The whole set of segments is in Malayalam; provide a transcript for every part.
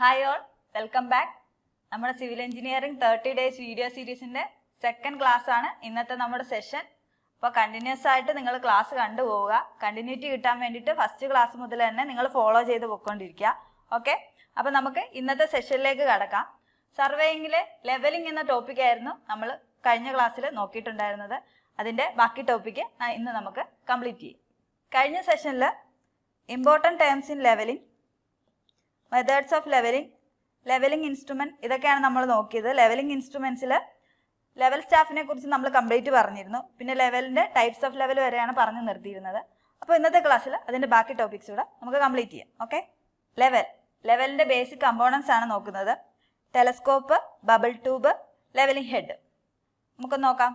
Hi all, welcome back. നമ്മുടെ സിവിൽ എഞ്ചിനീയറിംഗ് 30 ഡേയ്സ് വീഡിയോ സീരീസിൻ്റെ സെക്കൻഡ് ക്ലാസ് ആണ് ഇന്നത്തെ നമ്മുടെ സെഷൻ. അപ്പോൾ കണ്ടിന്യൂസ് ആയിട്ട് നിങ്ങൾ ക്ലാസ് കണ്ടുപോവുക. കണ്ടിന്യൂറ്റി കിട്ടാൻ വേണ്ടിയിട്ട് ഫസ്റ്റ് ക്ലാസ് മുതൽ തന്നെ നിങ്ങൾ ഫോളോ ചെയ്ത് പോയിക്കൊണ്ടിരിക്കുക. ഓക്കെ, അപ്പോൾ നമുക്ക് ഇന്നത്തെ സെഷനിലേക്ക് കടക്കാം. സർവേയിങ്ങിലെ ലെവലിംഗ് എന്ന ടോപ്പിക്കായിരുന്നു നമ്മൾ കഴിഞ്ഞ ക്ലാസ്സിൽ നോക്കിയിട്ടുണ്ടായിരുന്നത്. അതിൻ്റെ ബാക്കി ടോപ്പിക്ക് ഇന്ന് നമുക്ക് കംപ്ലീറ്റ് ചെയ്യും. കഴിഞ്ഞ സെഷനിൽ important terms in leveling, methods of leveling, leveling instrument, ഇതൊക്കെയാണ് നമ്മൾ നോക്കിയത്. ലെവലിംഗ് ഇൻസ്ട്രുമെൻറ്റ്സിൽ ലെവൽ സ്റ്റാഫിനെ കുറിച്ച് നമ്മൾ കംപ്ലീറ്റ് പറഞ്ഞിരുന്നു. പിന്നെ ലെവലിൻ്റെ ടൈപ്സ് ഓഫ് ലെവൽ വരെയാണ് പറഞ്ഞു നിർത്തിയിരുന്നത്. അപ്പോൾ ഇന്നത്തെ ക്ലാസ്സിൽ അതിൻ്റെ ബാക്കി ടോപ്പിക്സ് കൂടെ നമുക്ക് കംപ്ലീറ്റ് ചെയ്യാം. ഓക്കെ, ലെവലിൻ്റെ ബേസിക് കമ്പോണൻസ് ആണ് നോക്കുന്നത്. Telescope, bubble tube, leveling head. നമുക്കൊന്ന് നോക്കാം.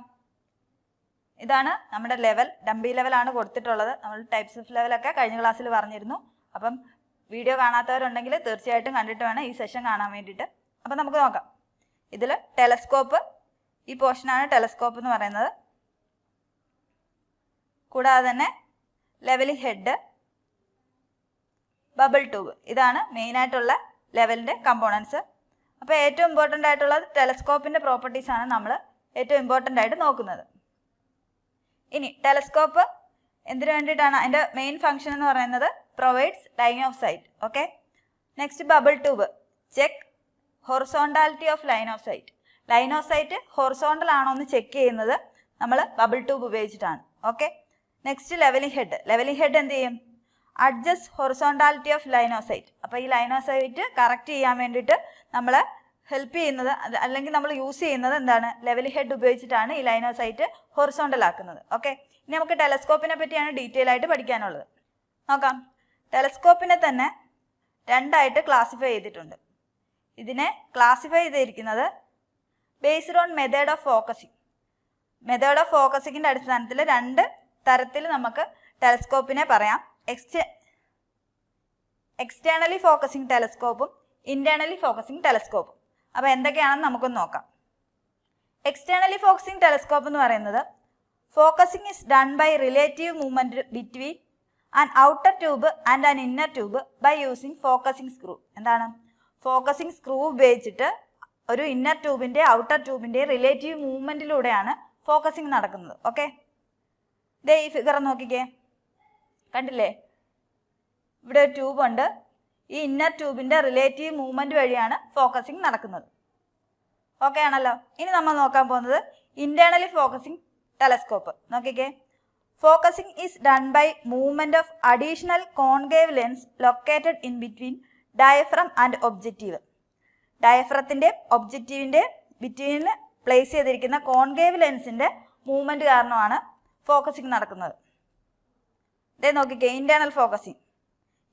ഇതാണ് നമ്മുടെ ലെവൽ. ഡംബി ലെവലാണ് കൊടുത്തിട്ടുള്ളത്. നമ്മൾ ടൈപ്സ് ഓഫ് ലെവലൊക്കെ കഴിഞ്ഞ ക്ലാസ്സിൽ പറഞ്ഞിരുന്നു. അപ്പം വീഡിയോ കാണാത്തവരുണ്ടെങ്കിൽ തീർച്ചയായിട്ടും കണ്ടിട്ട് വേണം ഈ സെഷൻ കാണാൻ വേണ്ടിയിട്ട്. അപ്പം നമുക്ക് നോക്കാം. ഇതിൽ ടെലസ്കോപ്പ്, ഈ പോർഷനാണ് ടെലസ്കോപ്പ് എന്ന് പറയുന്നത്. കൂടാതെ തന്നെ ലെവലിംഗ് ഹെഡ്, ബബിൾ ട്യൂബ്, ഇതാണ് മെയിനായിട്ടുള്ള ലെവലിൻ്റെ കമ്പോണൻസ്. അപ്പോൾ ഏറ്റവും ഇമ്പോർട്ടൻ്റ് ആയിട്ടുള്ളത് ടെലസ്കോപ്പിൻ്റെ പ്രോപ്പർട്ടീസാണ് നമ്മൾ ഏറ്റവും ഇമ്പോർട്ടൻ്റ് ആയിട്ട് നോക്കുന്നത്. ഇനി ടെലസ്കോപ്പ് എന്തിനു വേണ്ടിയിട്ടാണ്? അതിൻ്റെ മെയിൻ ഫംഗ്ഷൻ എന്ന് പറയുന്നത് provides line of sight. Okay, next bubble tube, check horizontality of line of sight. Line of sight horizontal ആണോ എന്ന് ചെക്ക് ചെയ്യുന്നത് നമ്മൾ ബബിൾ ട്യൂബ് ഉപയോഗിച്ചിട്ടാണ്. Okay, next leveling head. Leveling head എന്ത് ചെയ്യും? Adjust horizontality of line of sight. അപ്പോൾ ഈ ലൈൻ ഓഫ് സൈറ്റ് കറക്റ്റ് ചെയ്യാൻ വേണ്ടിയിട്ട് നമ്മൾ ഹെൽപ്പ് ചെയ്യുന്നത്, അല്ലെങ്കിൽ നമ്മൾ യൂസ് ചെയ്യുന്നത് എന്താണ്? ലെവലിംഗ് ഹെഡ് ഉപയോഗിച്ചിട്ടാണ് ഈ ലൈൻ ഓഫ് സൈറ്റ് ഹൊറിസോണ്ടൽ ആക്കുന്നത്. ഓക്കെ, ഇനി നമുക്ക് ടെലസ്കോപ്പിനെ പറ്റിയാണ് ഡീറ്റെയിൽ ആയിട്ട് പഠിക്കാനുള്ളത്. നോക്കാം. ടെലസ്കോപ്പിനെ തന്നെ രണ്ടായിട്ട് ക്ലാസിഫൈ ചെയ്തിട്ടുണ്ട്. ഇതിനെ ക്ലാസിഫൈ ചെയ്തിരിക്കുന്നത് based on method of focusing. Method of ഫോക്കസിങ്ങിൻ്റെ അടിസ്ഥാനത്തിൽ രണ്ട് തരത്തിൽ നമുക്ക് ടെലസ്കോപ്പിനെ പറയാം. എക്സ്റ്റേണലി ഫോക്കസിങ് ടെലസ്കോപ്പും ഇന്റേണലി ഫോക്കസിങ് ടെലസ്കോപ്പും. അപ്പോൾ എന്തൊക്കെയാണെന്ന് നമുക്കൊന്ന് നോക്കാം. എക്സ്റ്റേണലി ഫോക്കസിങ് ടെലസ്കോപ്പ് എന്ന് പറയുന്നത് focusing is done by relative movement between an outer tube and an inner tube by using focusing screw. എന്താണ്? ഫോക്കസിങ് സ്ക്രൂ ഉപയോഗിച്ചിട്ട് ഒരു ഇന്നർ ട്യൂബിൻ്റെ ഔട്ടർ ട്യൂബിൻ്റെ റിലേറ്റീവ് മൂവ്മെൻറ്റിലൂടെയാണ് ഫോക്കസിങ് നടക്കുന്നത്. ഓക്കെ, ദേ ഈ ഫിഗർ നോക്കിക്കേ, കണ്ടില്ലേ? ഇവിടെ ഒരു ട്യൂബുണ്ട്. ഈ ഇന്നർ ട്യൂബിൻ്റെ റിലേറ്റീവ് മൂവ്മെൻറ്റ് വഴിയാണ് ഫോക്കസിങ് നടക്കുന്നത്. ഓക്കെ ആണല്ലോ. ഇനി നമ്മൾ നോക്കാൻ പോകുന്നത് ഇന്റേണലി ഫോക്കസിങ് ടെലസ്കോപ്പ്. നോക്കിക്കേ, focusing is done by movement of additional concave lens located in between diaphragm and objective. ഡയഫ്രത്തിൻ്റെ ഒബ്ജക്റ്റീവിൻ്റെ ബിറ്റ്വീനിൽ പ്ലേസ് ചെയ്തിരിക്കുന്ന കോൺകേവ് ലെൻസിൻ്റെ മൂവ്മെൻറ്റ് കാരണമാണ് ഫോക്കസിങ് നടക്കുന്നത്. ഇതേ നോക്കിക്കേ, ഇന്റേണൽ ഫോക്കസിങ്.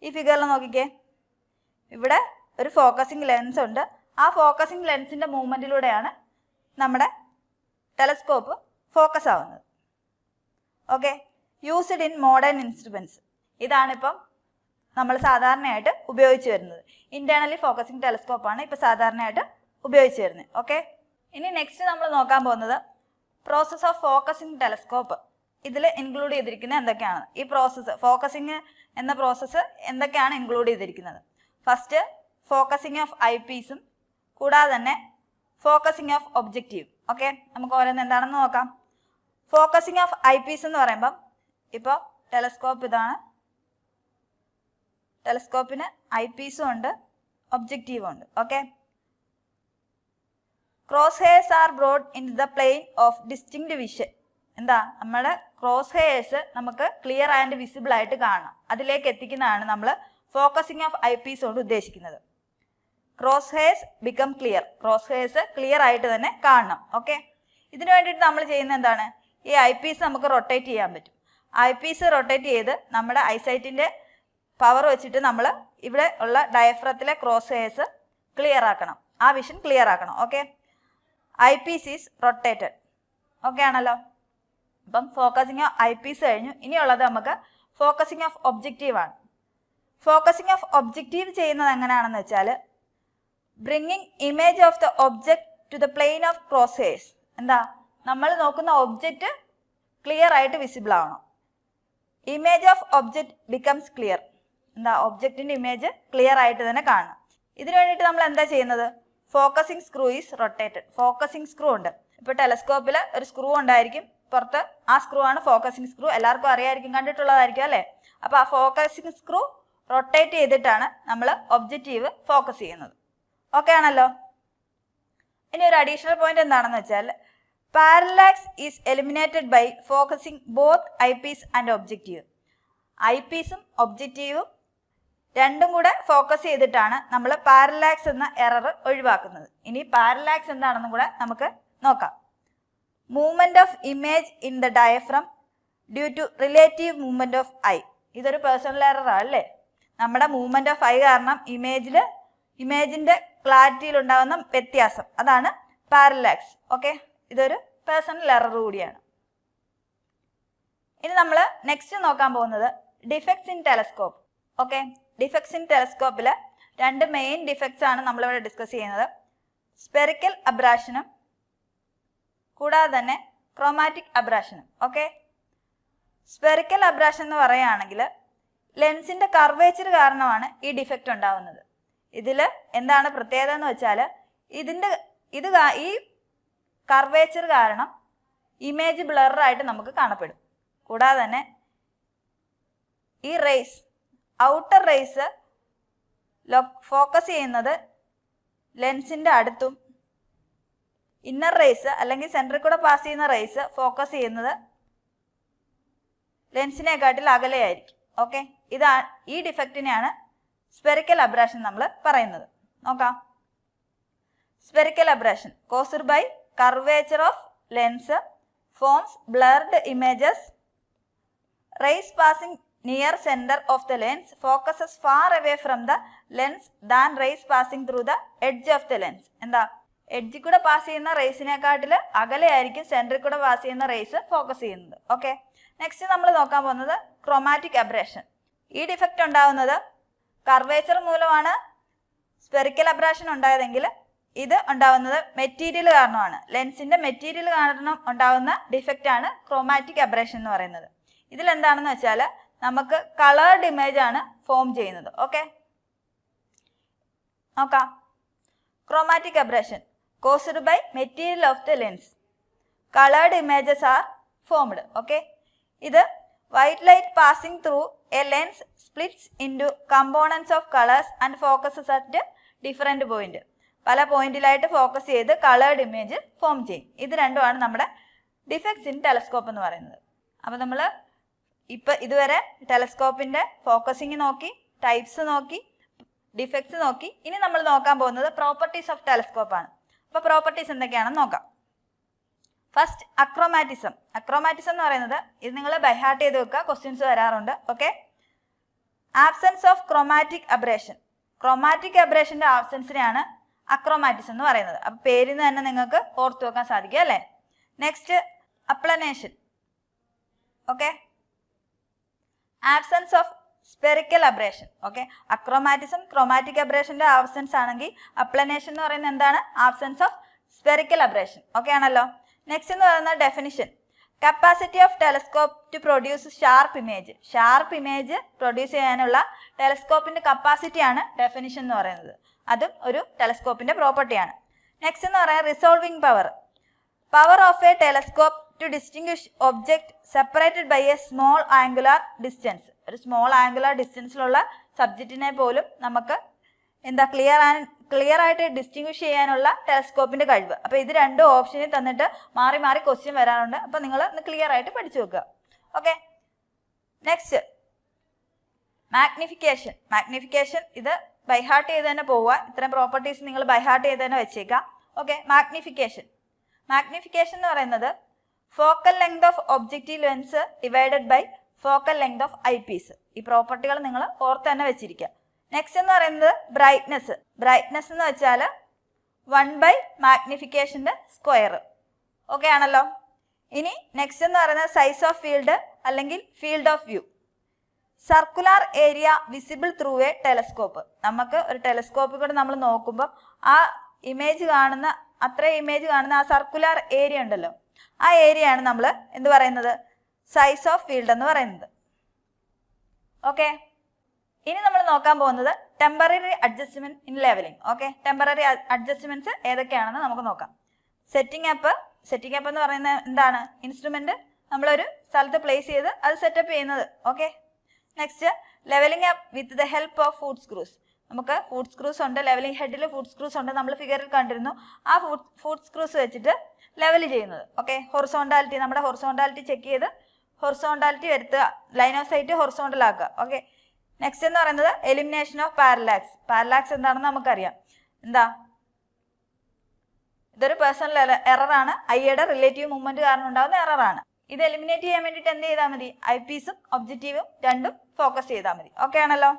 ഈ ഫിഗറിൽ നോക്കിക്കേ, ഇവിടെ ഒരു ഫോക്കസിങ് ലെൻസ് ഉണ്ട്. ആ ഫോക്കസിങ് ലെൻസിൻ്റെ മൂവ്മെൻറ്റിലൂടെയാണ് നമ്മുടെ ടെലസ്കോപ്പ് ഫോക്കസ് ആവുന്നത്. Okay, used in modern instruments. ഇതാണിപ്പം നമ്മൾ സാധാരണയായിട്ട് ഉപയോഗിച്ച് വരുന്നത്. ഇന്റേണലി ഫോക്കസിങ് ടെലസ്കോപ്പാണ് ഇപ്പോൾ സാധാരണയായിട്ട് ഉപയോഗിച്ച് വരുന്നത്. ഓക്കെ, ഇനി നെക്സ്റ്റ് നമ്മൾ നോക്കാൻ പോകുന്നത് പ്രോസസ് ഓഫ് ഫോക്കസിങ് ടെലസ്കോപ്പ്. ഇതിൽ ഇൻക്ലൂഡ് ചെയ്തിരിക്കുന്നത് എന്തൊക്കെയാണ്? ഈ പ്രോസസ്സ്, ഫോക്കസിങ് എന്ന പ്രോസസ്സ് എന്തൊക്കെയാണ് ഇൻക്ലൂഡ് ചെയ്തിരിക്കുന്നത്? ഫസ്റ്റ് ഫോക്കസിങ് ഓഫ് ഐ പീസും കൂടാതെ തന്നെ ഫോക്കസിങ് ഓഫ് ഒബ്ജക്റ്റീവ്. ഓക്കെ, നമുക്ക് ഓരോന്ന് എന്താണെന്ന് നോക്കാം. ഫോക്കസിങ് ഓഫ് ഐ പീസ് എന്ന് പറയുമ്പം ഇപ്പോൾ ടെലസ്കോപ്പ് ഇതാണ്. ടെലസ്കോപ്പിന് ഐ പീസും ഉണ്ട്, ഒബ്ജക്റ്റീവും ഉണ്ട്. Okay, cross hairs are brought in the plane of distinct vision. എന്താ? നമ്മുടെ ക്രോസ് ഹെയർസ് നമുക്ക് ക്ലിയർ ആൻഡ് വിസിബിൾ ആയിട്ട് കാണണം. അതിലേക്ക് എത്തിക്കുന്നതാണ് നമ്മൾ ഫോക്കസിങ് ഓഫ് ഐ പീസ് കൊണ്ട് ഉദ്ദേശിക്കുന്നത്. Cross hairs become clear. Cross hairs clear ആയിട്ട് തന്നെ കാണണം. ഓക്കെ, ഇതിനു വേണ്ടിയിട്ട് നമ്മൾ ചെയ്യുന്നത് എന്താണ്? ഈ ഐ പീസ് നമുക്ക് റൊട്ടേറ്റ് ചെയ്യാൻ പറ്റും. ഐ പീസ് റൊട്ടേറ്റ് ചെയ്ത് നമ്മുടെ ഐസൈറ്റിൻ്റെ പവർ വെച്ചിട്ട് നമ്മൾ ഇവിടെ ഉള്ള ഡയഫ്രത്തിലെ ക്രോസ് ഹെയർസ് ക്ലിയർ ആക്കണം. ആ വിഷൻ ക്ലിയർ ആക്കണം. Okay, eyepiece is rotated. Okay ആണല്ലോ. അപ്പം ഫോക്കസിങ് ഓഫ് ഐ പീസ് കഴിഞ്ഞു. ഇനിയുള്ളത് നമുക്ക് ഫോക്കസിങ് ഓഫ് ഒബ്ജക്റ്റീവ് ആണ്. ഫോക്കസിങ് ഓഫ് ഒബ്ജക്റ്റീവ് ചെയ്യുന്നത് എങ്ങനെയാണെന്ന് വെച്ചാൽ bringing image of the object to the plane of cross hairs. എന്താ? നമ്മൾ നോക്കുന്ന ഒബ്ജക്റ്റ് ക്ലിയർ ആയിട്ട് വിസിബിൾ ആവണം. Image of object becomes clear. എന്താ? ഒബ്ജക്റ്റിൻ്റെ ഇമേജ് ക്ലിയർ ആയിട്ട് തന്നെ കാണണം. ഇതിനു വേണ്ടിയിട്ട് നമ്മൾ എന്താ ചെയ്യുന്നത്? Focusing screw is rotated. Focusing screw ഉണ്ട്. ഇപ്പോൾ ടെലസ്കോപ്പിൽ ഒരു സ്ക്രൂ ഉണ്ടായിരിക്കും പുറത്ത്. ആ സ്ക്രൂ ആണ് ഫോക്കസിങ് സ്ക്രൂ. എല്ലാവർക്കും അറിയായിരിക്കും, കണ്ടിട്ടുള്ളതായിരിക്കും അല്ലേ? അപ്പോൾ ആ ഫോക്കസിങ് സ്ക്രൂ റൊട്ടേറ്റ് ചെയ്തിട്ടാണ് നമ്മൾ ഒബ്ജക്റ്റീവ് ഫോക്കസ് ചെയ്യുന്നത്. ഓക്കെ ആണല്ലോ? ഇനി ഒരു അഡീഷണൽ പോയിന്റ് എന്താണെന്ന് വെച്ചാൽ parallax is eliminated by focusing both eyepiece and objective. ഐ പീസും ഒബ്ജക്റ്റീവും രണ്ടും കൂടെ ഫോക്കസ് ചെയ്തിട്ടാണ് നമ്മൾ പാരലാക്സ് എന്ന എറർ ഒഴിവാക്കുന്നത്. ഇനി പാരലാക്സ് എന്താണെന്നും കൂടെ നമുക്ക് നോക്കാം. Movement of image in the diaphragm due to relative movement of I. ഇതൊരു പേഴ്സണൽ എറർ അല്ലേ? നമ്മുടെ മൂവ്മെന്റ് ഓഫ് ഐ കാരണം ഇമേജിന്റെ ക്ലാരിറ്റിയിൽ ഉണ്ടാകുന്ന വ്യത്യാസം, അതാണ് പാരലാക്സ്. ഓക്കെ, ഇതൊരു പേഴ്സണൽ എറർ കൂടിയാണ്. ഇനി നമ്മൾ നെക്സ്റ്റ് നോക്കാൻ പോകുന്നത് defects in telescope. Okay, defects in ടെലസ്കോപ്പിൽ രണ്ട് മെയിൻ ഡിഫക്ട്സ് ആണ് നമ്മളിവിടെ ഡിസ്കസ് ചെയ്യുന്നത്. സ്പെറിക്കൽ അബ്രാഷനും കൂടാതെ തന്നെ ക്രോമാറ്റിക് അബ്രാഷനും. ഓക്കെ, സ്പെറിക്കൽ അബ്രാഷൻ എന്ന് പറയുകയാണെങ്കിൽ ലെൻസിന്റെ കർവേച്ചർ കാരണമാണ് ഈ ഡിഫക്റ്റ് ഉണ്ടാകുന്നത്. ഇതിൽ എന്താണ് പ്രത്യേകത എന്ന് വെച്ചാൽ ഈ കർവേച്ചർ കാരണം ഇമേജ് ബ്ലറായിട്ട് നമുക്ക് കാണപ്പെടും. കൂടാതെ തന്നെ ഈ റേസ്, ഔട്ടർ റേസ് ഫോക്കസ് ചെയ്യുന്നത് ലെൻസിന്റെ അടുത്തും ഇന്നർ റേസ് അല്ലെങ്കിൽ സെൻറ്ററിൽ കൂടെ പാസ് ചെയ്യുന്ന റേസ് ഫോക്കസ് ചെയ്യുന്നത് ലെൻസിനെക്കാട്ടിൽ അകലെയായിരിക്കും. ഓക്കെ, ഈ ഡിഫക്റ്റിനെയാണ് സ്പെറിക്കൽ അബ്രാഷൻ നമ്മൾ പറയുന്നത്. നോക്കാം. Spherical aberration caused by curvature of lens forms blurred images. Rays passing near centre of the lens focuses far away from the lens than rays passing through the edge of the lens. എന്താ? എഡ്ജിൽ കൂടെ പാസ് ചെയ്യുന്ന റേസിനെക്കാട്ടിൽ അകലെയായിരിക്കും സെന്ററിൽ കൂടെ പാസ് ചെയ്യുന്ന റേസ് ഫോക്കസ് ചെയ്യുന്നത്. ഓക്കെ, നെക്സ്റ്റ് നമ്മൾ നോക്കാൻ പോകുന്നത് ക്രോമാറ്റിക് അബ്രാഷൻ. ഈ ഡിഫക്റ്റ് ഉണ്ടാകുന്നത് കർവേച്ചർ മൂലമാണ് സ്പെറിക്കൽ അബ്രാഷൻ ഉണ്ടായതെങ്കിൽ ഇത് ഉണ്ടാകുന്നത് മെറ്റീരിയൽ കാരണമാണ്. ലെൻസിന്റെ മെറ്റീരിയൽ കാരണം ഉണ്ടാകുന്ന ഡിഫക്റ്റ് ആണ് ക്രോമാറ്റിക് അബ്രാഷൻ എന്ന് പറയുന്നത്. ഇതിലെന്താണെന്ന് വെച്ചാൽ നമുക്ക് കളേർഡ് ഇമേജ് ആണ് ഫോം ചെയ്യുന്നത്. ഓക്കെ, നോക്കാം. Chromatic aberration caused by material of the lens. Coloured images are formed. Okay, ഇത് white light passing through a lens splits into components of colours and focuses at different point. പല പോയിന്റിലായിട്ട് ഫോക്കസ് ചെയ്ത് കളേർഡ് ഇമേജ് ഫോം ചെയ്യും. ഇത് രണ്ടുമാണ് നമ്മുടെ ഡിഫക്ട്സ് ഇൻ ടെലസ്കോപ്പ് എന്ന് പറയുന്നത്. അപ്പോൾ നമ്മൾ ഇതുവരെ ടെലസ്കോപ്പിന്റെ ഫോക്കസിങ് നോക്കി, ടൈപ്സ് നോക്കി, ഡിഫക്ട്സ് നോക്കി. ഇനി നമ്മൾ നോക്കാൻ പോകുന്നത് പ്രോപ്പർട്ടീസ് ഓഫ് ടെലസ്കോപ്പ് ആണ്. അപ്പോൾ പ്രോപ്പർട്ടീസ് എന്തൊക്കെയാണെന്ന് നോക്കാം. ഫസ്റ്റ് അക്രോമാറ്റിസം. അക്രോമാറ്റിസം എന്ന് പറയുന്നത് ഇത് നിങ്ങൾ ബൈഹാർട്ട് ചെയ്ത് വെക്കുക, ക്വസ്റ്റ്യൻസ് വരാറുണ്ട്. Okay, absence of chromatic aberration. Chromatic അബ്രേഷന്റെ ആബ്സെൻസിനെയാണ് അക്രോമാറ്റിസം എന്ന് പറയുന്നത്. അപ്പോൾ പേരിൽ നിന്ന് തന്നെ നിങ്ങൾക്ക് ഓർത്തു വെക്കാൻ സാധിക്കും അല്ലേ? Next aplanation. Okay, absence of spherical aberration. Okay, achromatism chromatic അബ്രേഷന്റെ ആബ്സെൻസ് ആണെങ്കിൽ അപ്ലനേഷൻ എന്ന് പറയുന്നത് എന്താണ്? Absence of spherical aberration. Okay ആണല്ലോ? നെക്സ്റ്റ് എന്ന് പറയുന്നത് definition. Capacity of telescope to produce sharp image. Sharp image produce ചെയ്യാനുള്ള ടെലസ്കോപ്പിന്റെ കപ്പാസിറ്റിയാണ് ഡെഫിനിഷൻ എന്ന് പറയുന്നത്. അതും ഒരു ടെലസ്കോപ്പിന്റെ പ്രോപ്പർട്ടിയാണ്. നെക്സ്റ്റ് എന്ന് പറയുന്നത് resolving power. Power of a telescope to distinguish object separated by a small angular distance. ഒരു സ്മോൾ ആംഗുലാർ ഡിസ്റ്റൻസിലുള്ള സബ്ജക്റ്റിനെ പോലും നമുക്ക് ക്ലിയർ ആയിട്ട് ഡിസ്റ്റിംഗ്വിഷ് ചെയ്യാനുള്ള ടെലസ്കോപ്പിന്റെ കഴിവ്. അപ്പോൾ ഇത് രണ്ടും ഓപ്ഷനിൽ തന്നിട്ട് മാറി മാറി ക്വസ്റ്റ്യൻ വരാറുണ്ട്. അപ്പോൾ നിങ്ങൾ ക്ലിയർ ആയിട്ട് പഠിച്ചു വെക്കുക. Okay, next magnification. മാഗ്നിഫിക്കേഷൻ ഇത് ബൈഹാർട്ട് ചെയ്ത് തന്നെ പോവുക. ഇത്തരം പ്രോപ്പർട്ടീസ് നിങ്ങൾ ബൈഹാർട്ട് ചെയ്ത് തന്നെ വെച്ചേക്കാം. Okay, magnification. മാഗ്നിഫിക്കേഷൻ എന്ന് പറയുന്നത് focal length of objective lens divided by focal length of eyepiece. ഈ പ്രോപ്പർട്ടികൾ നിങ്ങൾ ഓർത്ത് തന്നെ വെച്ചിരിക്കുക. നെക്സ്റ്റ് എന്ന് പറയുന്നത് ബ്രൈറ്റ്നെസ്. ബ്രൈറ്റ്നെസ് എന്ന് വെച്ചാൽ 1 മാഗ്നിഫിക്കേഷൻ്റെ സ്ക്വയർ. ഓക്കെ ആണല്ലോ? ഇനി നെക്സ്റ്റ് എന്ന് പറയുന്നത് സൈസ് ഓഫ് ഫീൽഡ് അല്ലെങ്കിൽ field of view. Circular area visible through A telescope. നമുക്ക് ഒരു ടെലസ്കോപ്പിൽ കൂടെ നമ്മൾ നോക്കുമ്പോൾ ആ ഇമേജ് കാണുന്ന ഇമേജ് കാണുന്ന ആ സർക്കുലാർ ഏരിയ ഉണ്ടല്ലോ, ആ ഏരിയയാണ് നമ്മൾ എന്ത് പറയുന്നത്? സൈസ് ഓഫ് ഫീൽഡ് എന്ന് പറയുന്നത്. ഓക്കെ, ഇനി നമ്മൾ നോക്കാൻ പോകുന്നത് temporary adjustment in leveling. Okay, temporary adjustments ഏതൊക്കെയാണെന്ന് നമുക്ക് നോക്കാം. സെറ്റിംഗ് അപ്പ് എന്ന് പറയുന്നത് എന്താണ്? ഇൻസ്ട്രുമെന്റ് നമ്മളൊരു സ്ഥലത്ത് പ്ലേസ് ചെയ്ത് അത് സെറ്റപ്പ് ചെയ്യുന്നത്. Okay, next leveling up with the help of foot screws. നമുക്ക് ഫുഡ് സ്ക്രൂസ് ഉണ്ട്, ലെവലിംഗ് ഹെഡിൽ ഫുഡ് സ്ക്രൂസ് ഉണ്ട്, നമ്മൾ ഫിഗറിൽ കണ്ടിരുന്നു. ആ ഫുഡ് സ്ക്രൂസ് വെച്ചിട്ട് ലെവൽ ചെയ്യുന്നത്. ഓക്കെ, ഹൊറിസോണ്ടാലിറ്റി, നമ്മുടെ ഹൊറിസോണ്ടാലിറ്റി ചെക്ക് ചെയ്ത് ഹൊറിസോണ്ടാലിറ്റി വരുത്തുക, ലൈൻ ഓഫ് സൈറ്റ് ഹൊറിസോണ്ടൽ ആക്കുക. ഓക്കെ, നെക്സ്റ്റ് എന്ന് പറയുന്നത് എലിമിനേഷൻ ഓഫ് പാരലാക്സ്. പാരലാക്സ് എന്താണെന്ന് നമുക്കറിയാം. എന്താ? ഇതൊരു പേഴ്സണൽ എററാണ്, ഐയുടെ റിലേറ്റീവ് മൂവ്മെന്റ് കാരണം ഉണ്ടാകുന്ന എററാണ്. ഇത് എലിമിനേറ്റ് ചെയ്യാൻ വേണ്ടിയിട്ട് എന്ത് ചെയ്താൽ മതി? ഐ പീസും ഒബ്ജക്റ്റീവും രണ്ടും ഫോക്കസ് ചെയ്താൽ മതി. ഓക്കെ ആണല്ലോ.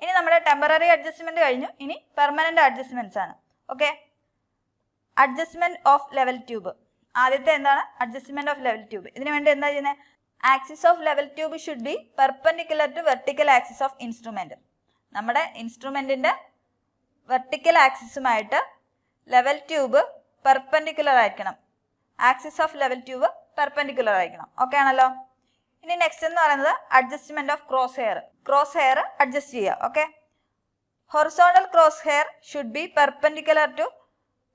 ഇനി നമ്മുടെ ടെമ്പററി അഡ്ജസ്റ്റ്മെന്റ് കഴിഞ്ഞു. ഇനി പെർമനന്റ് അഡ്ജസ്റ്റ്മെന്റ്സ് ആണ്. Okay, adjustment of level tube. ആദ്യത്തെ എന്താണ്? Adjustment of level tube. ഇതിനു വേണ്ടി എന്താ ചെയ്യുന്നത്? Axis of level tube should be perpendicular to vertical axis of instrument. നമ്മുടെ ഇൻസ്ട്രുമെന്റിന്റെ വെർട്ടിക്കൽ ആക്സിസുമായിട്ട് ലെവൽ ട്യൂബ് പെർപെൻഡിക്കുലർ ആയിരിക്കണം. Axis of level tube perpendicular ആയിരിക്കണം. ഓക്കെ ആണല്ലോ. ഇനി നെക്സ്റ്റ് എന്ന് പറയുന്നത് adjustment of cross hair. Cross hair adjust ചെയ്യുക. Okay, horizontal cross hair should be perpendicular to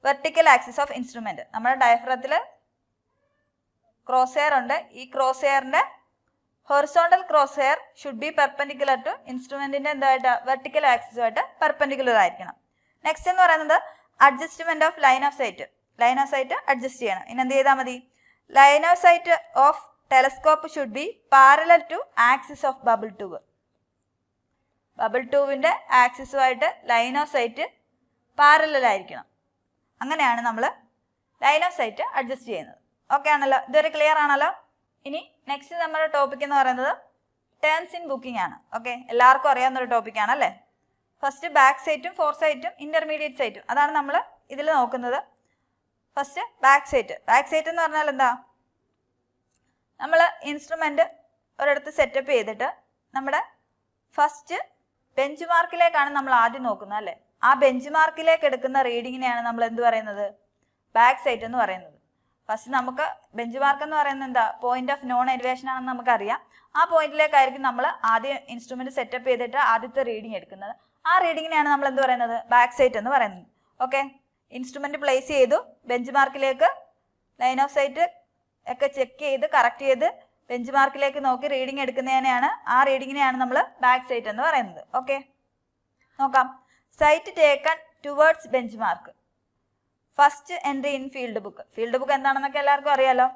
vertical axis of instrument. നമ്മുടെ ഡയഫ്രത്തിൽ ക്രോസ് ഹെയർ ഉണ്ട്. ഈ ക്രോസ് ഹെയറിന്റെ horizontal cross hair should be perpendicular to ഇൻസ്ട്രുമെന്റിന്റെ എന്തായിട്ട്? വെർട്ടിക്കൽ ആക്സിസുമായിട്ട് പെർപെൻഡിക്കുലർ ആയിരിക്കണം. നെക്സ്റ്റ് എന്ന് പറയുന്നത് adjustment of line of sight. Line of sight adjust ചെയ്യണം. ഇനി എന്ത് ചെയ്താൽ മതി? Line of sight of telescope should be parallel to axis of bubble tube. Bubble ട്യൂബിന്റെ ആക്സിസുമായിട്ട് ലൈൻ ഓഫ് സൈറ്റ് പാരലൽ ആയിരിക്കണം. അങ്ങനെയാണ് നമ്മൾ ലൈൻ ഓഫ് സൈറ്റ് അഡ്ജസ്റ്റ് ചെയ്യുന്നത്. ഓക്കെ ആണല്ലോ. ഇതൊരു ക്ലിയർ ആണല്ലോ. ഇനി നെക്സ്റ്റ് നമ്മുടെ ടോപ്പിക് എന്ന് പറയുന്നത് ടേൺസ് ഇൻ ബുക്കിംഗ് ആണ്. ഓക്കെ, എല്ലാവർക്കും അറിയാവുന്ന ഒരു ടോപ്പിക് ആണല്ലേ. ഫസ്റ്റ് ബാക്ക് സൈറ്റും ഫോർ സൈറ്റും ഇന്റർമീഡിയറ്റ് സൈറ്റും അതാണ് നമ്മൾ ഇതിൽ നോക്കുന്നത്. First back site. Back sight എന്ന് പറഞ്ഞാൽ എന്താ? നമ്മൾ ഇൻസ്ട്രുമെന്റ് ഒരിടത്ത് സെറ്റപ്പ് ചെയ്തിട്ട് നമ്മുടെ ഫസ്റ്റ് ബെഞ്ച് മാർക്കിലേക്കാണ് നമ്മൾ ആദ്യം നോക്കുന്നത് അല്ലേ. ആ ബെഞ്ച് മാർക്കിലേക്ക് എടുക്കുന്ന റീഡിങ്ങിനെയാണ് നമ്മൾ എന്ത് പറയുന്നത്? ബാക്ക് സൈറ്റ് എന്ന് പറയുന്നത്. ഫസ്റ്റ് നമുക്ക് ബെഞ്ച് മാർക്ക് എന്ന് പറയുന്നത് എന്താ? പോയിന്റ് ഓഫ് നോൺ എലിവേഷൻ ആണെന്ന് നമുക്കറിയാം. ആ പോയിന്റിലേക്കായിരിക്കും നമ്മൾ ആദ്യം ഇൻസ്ട്രുമെന്റ് സെറ്റപ്പ് ചെയ്തിട്ട് ആദ്യത്തെ റീഡിങ് എടുക്കുന്നത്. ആ റീഡിങ്ങിനെയാണ് നമ്മൾ എന്ത് പറയുന്നത്? ബാക്ക് സൈറ്റ് എന്ന് പറയുന്നത്. ഓക്കെ, ഇൻസ്ട്രുമെന്റ് പ്ലേസ് ചെയ്തു, ബെഞ്ച് മാർക്കിലേക്ക് ലൈൻ ഓഫ് സൈറ്റ് ഒക്കെ ചെക്ക് ചെയ്ത് കറക്റ്റ് ചെയ്ത് ബെഞ്ച് മാർക്കിലേക്ക് നോക്കി റീഡിങ് എടുക്കുന്നതിനെയാണ്, ആ റീഡിങ്ങിനെയാണ് നമ്മൾ ബാക്ക് സൈറ്റ് എന്ന് പറയുന്നത്. ഓക്കെ, നോക്കാം. Sight taken towards bench mark. First entry in field book. Field book എന്താണെന്നൊക്കെ എല്ലാവർക്കും അറിയാലോ.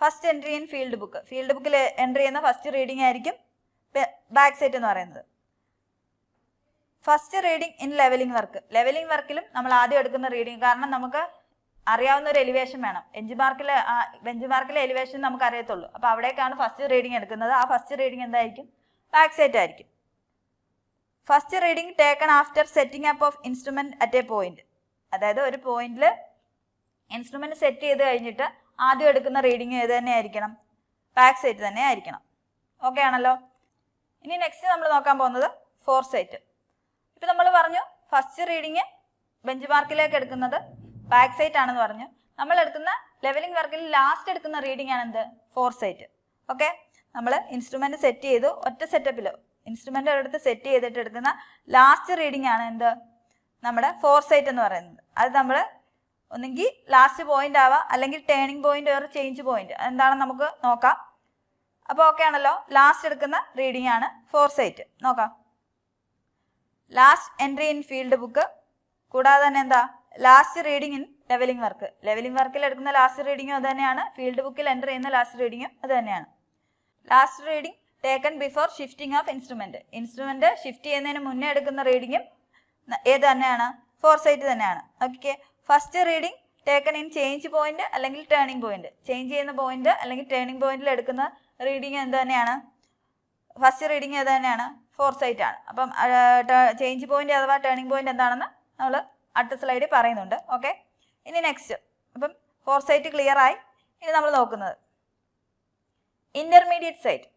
First entry in field book. Field ബുക്കിൽ എൻട്രി ചെയ്യുന്ന ഫസ്റ്റ് റീഡിംഗ് ആയിരിക്കും ബാക്ക് സൈറ്റ് എന്ന് പറയുന്നത്. First reading in levelling work. Levelling വർക്കിലും നമ്മൾ ആദ്യം എടുക്കുന്ന റീഡിംഗ്, കാരണം നമുക്ക് അറിയാവുന്ന ഒരു എലിവേഷൻ വേണം. ബെഞ്ച് മാർക്കിലെ എലിവേഷൻ നമുക്ക് അറിയത്തുള്ളൂ. അപ്പോൾ അവിടേക്കാണ് ഫസ്റ്റ് റീഡിംഗ് എടുക്കുന്നത്. ആ ഫസ്റ്റ് റീഡിംഗ് എന്തായിരിക്കും? ബാക്ക് സൈറ്റ് ആയിരിക്കും. First reading taken after setting up of instrument at A point. അതായത് ഒരു പോയിന്റിൽ ഇൻസ്ട്രുമെന്റ് സെറ്റ് ചെയ്ത് കഴിഞ്ഞിട്ട് ആദ്യം എടുക്കുന്ന റീഡിംഗ് ഏത് തന്നെ ആയിരിക്കണം? ബാക്ക് സൈറ്റ് തന്നെ ആയിരിക്കണം. ഓക്കെ ആണല്ലോ. ഇനി നെക്സ്റ്റ് നമ്മൾ നോക്കാൻ പോകുന്നത് ഫോർ സൈറ്റ്. ഇപ്പം നമ്മൾ പറഞ്ഞു ഫസ്റ്റ് റീഡിങ് ബെഞ്ച് മാർക്കിലേക്ക് എടുക്കുന്നത് ബാക്ക് സൈറ്റ് ആണെന്ന് പറഞ്ഞു. നമ്മൾ എടുക്കുന്ന ലെവലിംഗ് വർക്കിൽ ലാസ്റ്റ് എടുക്കുന്ന റീഡിംഗ് ആണ് എന്ത്? Fore sight. ഓക്കെ, നമ്മൾ ഇൻസ്ട്രുമെന്റ് സെറ്റ് ചെയ്തു, ഒറ്റ സെറ്റപ്പിൽ ഇൻസ്ട്രുമെന്റ് ഒരിടത്ത് സെറ്റ് ചെയ്തിട്ട് എടുക്കുന്ന ലാസ്റ്റ് റീഡിംഗ് ആണ് എന്ത്? നമ്മുടെ ഫോർ സൈറ്റ് എന്ന് പറയുന്നത്. അത് നമ്മൾ ഒന്നെങ്കിൽ ലാസ്റ്റ് പോയിന്റ് ആവാം, അല്ലെങ്കിൽ ടേണിംഗ് പോയിന്റ് ഒരു ചേഞ്ച് പോയിന്റ്, എന്താണെന്ന് നമുക്ക് നോക്കാം. അപ്പോൾ ഓക്കെ ആണല്ലോ. ലാസ്റ്റ് എടുക്കുന്ന റീഡിംഗ് ആണ് ഫോർ സൈറ്റ്. നോക്കാം. Last entry in field book, കൂടാതെ തന്നെ എന്താ? Last reading in levelling work. Leveling വർക്കിൽ എടുക്കുന്ന ലാസ്റ്റ് റീഡിങ്ങും അത് തന്നെയാണ്. ഫീൽഡ് ബുക്കിൽ എൻ്റർ ചെയ്യുന്ന ലാസ്റ്റ് റീഡിങ്ങും അത് തന്നെയാണ്. Last reading taken before shifting of instrument. Instrument shift ചെയ്യുന്നതിന് മുന്നേ എടുക്കുന്ന റീഡിങ്ങും ഏത് തന്നെയാണ്? ഫോർ സൈറ്റ് തന്നെയാണ്. Okay, first reading taken in change point അല്ലെങ്കിൽ ടേണിംഗ് പോയിന്റ്. ചേഞ്ച് ചെയ്യുന്ന പോയിന്റ് അല്ലെങ്കിൽ ടേണിംഗ് പോയിന്റിൽ എടുക്കുന്ന റീഡിങ് എന്ത് തന്നെയാണ്? ഫസ്റ്റ് റീഡിങ് ഏത് തന്നെയാണ്? ഫോർ സൈറ്റ് ആണ്. അപ്പം ചേഞ്ച് പോയിന്റ് അഥവാ ടേണിംഗ് പോയിന്റ് എന്താണെന്ന് നമ്മൾ അടുത്ത സ്ലൈഡിൽ പറയുന്നുണ്ട്. ഓക്കെ, ഇനി നെക്സ്റ്റ്. അപ്പം ഫോർ സൈറ്റ് ക്ലിയർ ആയി. ഇനി നമ്മൾ നോക്കുന്നത് intermediate sight.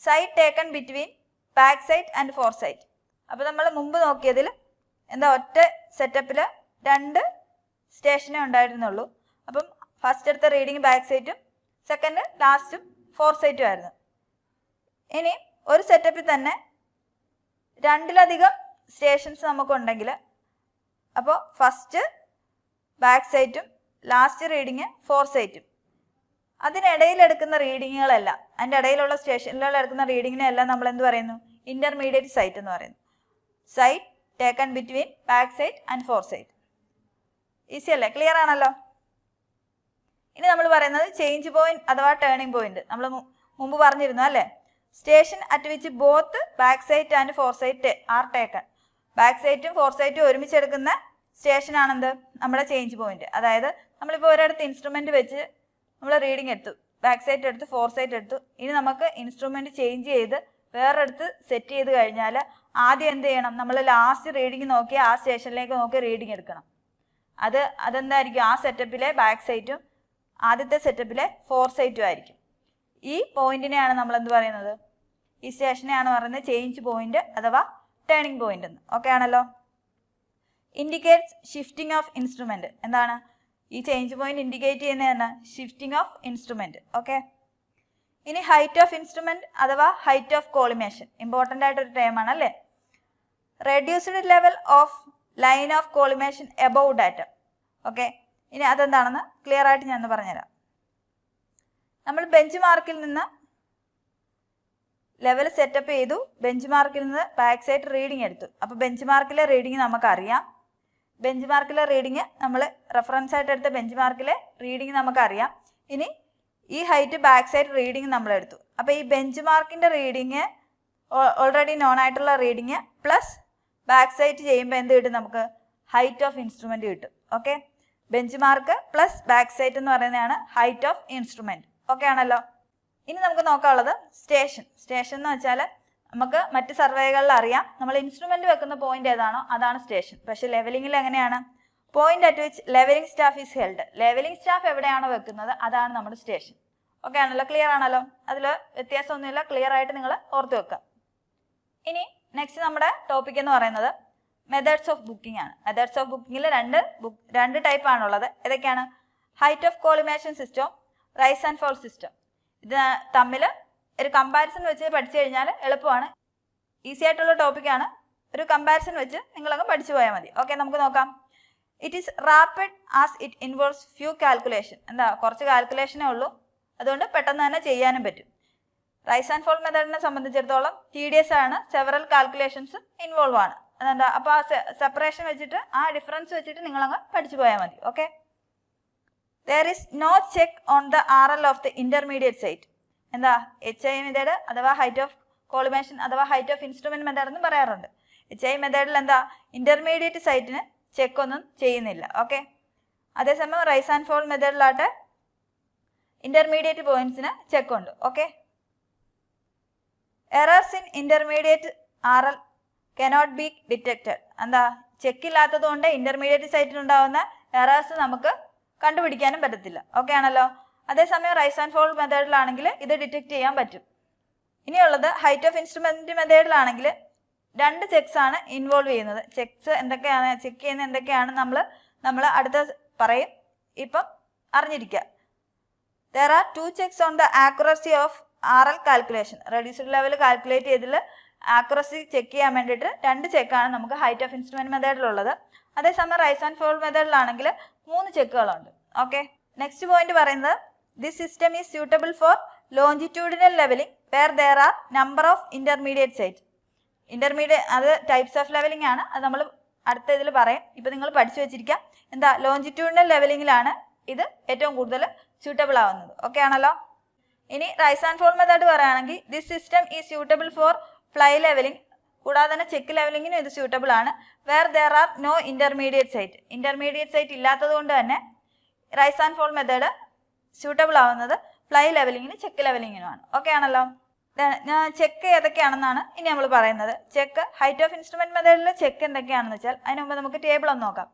Sight taken between back sight and fore sight. അപ്പോൾ നമ്മൾ മുമ്പ് നോക്കിയതിൽ എന്താ? ഒറ്റ സെറ്റപ്പിൽ രണ്ട് സ്റ്റേഷനേ ഉണ്ടായിരുന്നുള്ളൂ. അപ്പം ഫസ്റ്റ് എടുത്ത റീഡിങ് ബാക്ക് സൈറ്റും സെക്കൻഡ് ലാസ്റ്റും ഫോർ സൈറ്റും ആയിരുന്നു. ഇനി ഒരു സെറ്റപ്പിൽ തന്നെ രണ്ടിലധികം സ്റ്റേഷൻസ് നമുക്കുണ്ടെങ്കിൽ അപ്പോൾ ഫസ്റ്റ് ബാക്ക് സൈറ്റും ലാസ്റ്റ് റീഡിങ് ഫോർ സൈറ്റും, അതിനിടയിൽ എടുക്കുന്ന റീഡിങ്ങുകളല്ല, അതിൻ്റെ ഇടയിലുള്ള സ്റ്റേഷനിലുള്ള എടുക്കുന്ന റീഡിങ്ങിനെല്ലാം നമ്മൾ എന്ത് പറയുന്നു? ഇൻ്റർമീഡിയറ്റ് സൈറ്റ് എന്ന് പറയുന്നു. Sight taken between back sight and fore sight. Easy അല്ലേ? ക്ലിയർ ആണല്ലോ? ഇനി നമ്മൾ പറയുന്നത് ചേഞ്ച് പോയിന്റ് അഥവാ ടേണിംഗ് പോയിന്റ്. നമ്മൾ മുമ്പ് പറഞ്ഞിരുന്നു അല്ലേ? Station at which both back sight and fore sight are taken. Back സൈറ്റും ഫോർ സൈറ്റും ഒരുമിച്ചെടുക്കുന്ന സ്റ്റേഷനാണെന്ത്? നമ്മുടെ ചേഞ്ച് പോയിന്റ്. അതായത് നമ്മളിപ്പോൾ ഒരിടത്ത് ഇൻസ്ട്രുമെന്റ് വെച്ച് നമ്മൾ റീഡിങ് എടുത്തു, ബാക്ക് സൈറ്റ് എടുത്ത് ഫോർ സൈറ്റ് എടുത്തു. ഇനി നമുക്ക് ഇൻസ്ട്രുമെന്റ് ചേഞ്ച് ചെയ്ത് വേറെടുത്ത് സെറ്റ് ചെയ്ത് കഴിഞ്ഞാൽ ആദ്യം എന്ത് ചെയ്യണം? നമ്മൾ ലാസ്റ്റ് റീഡിങ് നോക്കി ആ സ്റ്റേഷനിലേക്ക് നോക്കി റീഡിങ് എടുക്കണം. അതെന്തായിരിക്കും? ആ സെറ്റപ്പിലെ ബാക്ക് സൈറ്റും ആദ്യത്തെ സെറ്റപ്പിലെ ഫോർ സൈറ്റും ആയിരിക്കും. ഈ പോയിന്റിനെയാണ് നമ്മൾ എന്ത് പറയുന്നത്? ഈ സ്റ്റേഷനെയാണ് പറയുന്നത് ചേഞ്ച് പോയിന്റ് അഥവാ ടേണിംഗ് പോയിന്റ് എന്ന്. ഓക്കെ ആണല്ലോ? Indicates shifting of instrument. എന്താണ് ഈ ചേഞ്ച് പോയിന്റ് ഇൻഡിക്കേറ്റ് ചെയ്യുന്നതാണ്? Shifting of instrument. ഓക്കെ. ഇനി ഹൈറ്റ് ഓഫ് ഇൻസ്ട്രുമെന്റ് അഥവാ ഹൈറ്റ് ഓഫ് കോളിമേഷൻ. ഇമ്പോർട്ടൻ്റ് ആയിട്ടൊരു ടേമാണ് അല്ലേ? Reduced level of line of collimation above datum. Okay. ഇനി അതെന്താണെന്ന് ക്ലിയർ ആയിട്ട് ഞാൻ പറഞ്ഞുതരാം. നമ്മൾ ബെഞ്ച് മാർക്കിൽ നിന്ന് ലെവൽ സെറ്റപ്പ് ചെയ്തു, ബെഞ്ച് മാർക്കിൽ നിന്ന് ബാക്ക് സൈഡ് റീഡിങ് എടുത്തു. അപ്പോൾ ബെഞ്ച് മാർക്കിലെ റീഡിങ് നമുക്കറിയാം. ബെഞ്ച് മാർക്കിലെ റീഡിങ് നമ്മൾ റെഫറൻസ് ആയിട്ട് എടുത്ത ബെഞ്ച് മാർക്കിലെ റീഡിങ് നമുക്കറിയാം. ഇനി ഈ ഹൈറ്റ് ബാക്ക് സൈഡ് റീഡിങ് നമ്മൾ എടുത്തു. അപ്പോൾ ഈ ബെഞ്ച് മാർക്കിൻ്റെ റീഡിങ് ഓൾറെഡി നോൺ ആയിട്ടുള്ള റീഡിങ് പ്ലസ് ബാക്ക് സൈഡ് ചെയ്യുമ്പോൾ എന്ത് കിട്ടും? നമുക്ക് ഹൈറ്റ് ഓഫ് ഇൻസ്ട്രുമെൻറ്റ് കിട്ടും. Okay. Bench mark plus back side എന്ന് പറയുന്നതാണ് ഹൈറ്റ് ഓഫ് ഇൻസ്ട്രുമെൻറ്റ്. ഓക്കെ ആണല്ലോ? ഇനി നമുക്ക് നോക്കാനുള്ളത് സ്റ്റേഷൻ. സ്റ്റേഷൻ എന്ന് വെച്ചാൽ നമുക്ക് മറ്റ് സർവേകളിൽ അറിയാം, നമ്മൾ ഇൻസ്ട്രുമെന്റ് വെക്കുന്ന പോയിന്റ് ഏതാണോ അതാണ് സ്റ്റേഷൻ. പക്ഷെ ലെവലിംഗിൽ എങ്ങനെയാണ്? Point at which leveling staff is held. Leveling staff എവിടെയാണോ വെക്കുന്നത് അതാണ് നമ്മുടെ സ്റ്റേഷൻ. ഓക്കെ ആണല്ലോ? ക്ലിയർ ആണല്ലോ? അതിൽ വ്യത്യാസമൊന്നുമില്ല. ക്ലിയർ ആയിട്ട് നിങ്ങൾ ഓർത്ത് വെക്കുക. ഇനി നെക്സ്റ്റ് നമ്മുടെ ടോപ്പിക് എന്ന് പറയുന്നത് മെത്തേഡ്സ് ഓഫ് ബുക്കിംഗ് ആണ്. മെത്തേഡ്സ് ഓഫ് ബുക്കിങ്ങിൽ രണ്ട് ടൈപ്പ് ആണുള്ളത്. ഏതൊക്കെയാണ്? Height of collimation system, rise and fall system. ഇത് തമ്മിൽ ഒരു കമ്പാരിസൺ വെച്ച് പഠിച്ചു കഴിഞ്ഞാൽ എളുപ്പമാണ്. ഈസി ആയിട്ടുള്ള ടോപ്പിക്കാണ്. ഒരു കമ്പാരിസൺ വെച്ച് നിങ്ങളങ്ങ് പഠിച്ചു പോയാൽ മതി. ഓക്കെ, നമുക്ക് നോക്കാം. It is rapid as it involves few calculation. എന്താ, കുറച്ച് കാൽക്കുലേഷനേ ഉള്ളൂ, അതുകൊണ്ട് പെട്ടെന്ന് തന്നെ ചെയ്യാനും പറ്റും. റൈസ് ആൻഡ് ഫോൾ മെത്തേഡിനെ സംബന്ധിച്ചിടത്തോളം tedious ആണ്, സെവറൽ കാൽക്കുലേഷൻസ് ഇൻവോൾവ് ആണ്. അതെന്താ, അപ്പോൾ ആ സെപ്പറേഷൻ വെച്ചിട്ട് ആ ഡിഫറൻസ് വെച്ചിട്ട് നിങ്ങളങ്ങ് പഠിച്ചു പോയാൽ മതി. Okay. There is no check on the RL of the intermediate site. എന്താ, HI മെത്തേഡ് അഥവാ ഹൈറ്റ് ഓഫ് കോളിമേഷൻ അഥവാ ഹൈറ്റ് ഓഫ് ഇൻസ്ട്രുമെന്റ് മെത്തേഡ് എന്ന് പറയാറുണ്ട്. HI മെത്തേഡിൽ എന്താ, ഇന്റർമീഡിയറ്റ് സൈറ്റിന് ചെക്ക് ഒന്നും ചെയ്യുന്നില്ല. ഓക്കെ. അതേസമയം റൈസ് ആൻഡ് ഫോൾ മെത്തേഡിലാട്ടെ ഇന്റർമീഡിയറ്റ് പോയിന്റ്സിന് ചെക്ക് ഉണ്ട്. Okay. Errors in intermediate RL cannot be detected. എന്താ, ചെക്ക് ഇല്ലാത്തത് കൊണ്ട് ഇന്റർമീഡിയറ്റ് സൈറ്റിലുണ്ടാവുന്ന എറേഴ്സ് നമുക്ക് കണ്ടുപിടിക്കാനും പറ്റത്തില്ല. ഓക്കെ ആണല്ലോ? അതേസമയം റൈസ് ആൻഡ് ഫോൾ മെത്തേഡിലാണെങ്കിൽ ഇത് ഡിറ്റക്ട് ചെയ്യാൻ പറ്റും. ഇനിയുള്ളത് ഹൈറ്റ് ഓഫ് ഇൻസ്ട്രുമെന്റ് മെത്തേഡിലാണെങ്കിൽ രണ്ട് ചെക്സ് ആണ് ഇൻവോൾവ് ചെയ്യുന്നത്. ചെക്സ് എന്തൊക്കെയാണ്, ചെക്ക് ചെയ്യുന്ന എന്തൊക്കെയാണ് നമ്മൾ അടുത്ത പറയും. ഇപ്പം അറിഞ്ഞിരിക്കുക. There are two checks on the accuracy of RL calculation. Reduced level calculate ചെയ്തതിൽ ആക്യുറസി ചെക്ക് ചെയ്യാൻ വേണ്ടിയിട്ട് രണ്ട് ചെക്കാണ് നമുക്ക് ഹൈറ്റ് ഓഫ് ഇൻസ്ട്രുമെന്റ് മെത്തേഡിലുള്ളത്. അതേസമയം റൈസ് ആൻഡ് ഫോൾ മെത്തേഡിലാണെങ്കിൽ 3 ചെക്കുകളുണ്ട്. ഓക്കെ. നെക്സ്റ്റ് പോയിന്റ് പറയുന്നത് this system is suitable for longitudinal levelling where there are number of intermediate sight. അത് ടൈപ്സ് ഓഫ് ലെവലിംഗ് ആണ്, അത് നമ്മൾ അടുത്ത ഇതിൽ പറയും. ഇപ്പം നിങ്ങൾ പഠിച്ചു വെച്ചിരിക്കുക. എന്താ, ലോഞ്ചിറ്റ്യൂഡിനൽ ലെവലിംഗിലാണ് ഇത് ഏറ്റവും കൂടുതൽ സ്യൂട്ടബിൾ ആവുന്നത്. ഓക്കെ ആണല്ലോ? ഇനി റൈസ് ആൻഡ് ഫോൾ മെത്തേഡ് പറയുകയാണെങ്കിൽ this system is suitable for fly leveling, കൂടാതെ തന്നെ ചെക്ക് ലെവലിങ്ങിനും ഇത് സ്യൂട്ടബിൾ ആണ്. Where there are no intermediate sight. Intermediate sight ഇല്ലാത്തത് കൊണ്ട് തന്നെ rise and fall method suitable ആവുന്നത് ഫ്ലൈ ലെവലിങ്ങിനും ചെക്ക് ലെവലിങ്ങിനുമാണ്. ഓക്കെ ആണല്ലോ? ചെക്ക് ഏതൊക്കെയാണെന്നാണ് ഇനി നമ്മൾ പറയുന്നത്. ചെക്ക് ഹൈറ്റ് ഓഫ് ഇൻസ്ട്രുമെന്റ് മെത്തേഡിൽ ചെക്ക് എന്തൊക്കെയാണെന്ന് വെച്ചാൽ അതിന് മുമ്പ് നമുക്ക് ടേബിൾ ഒന്ന് നോക്കാം.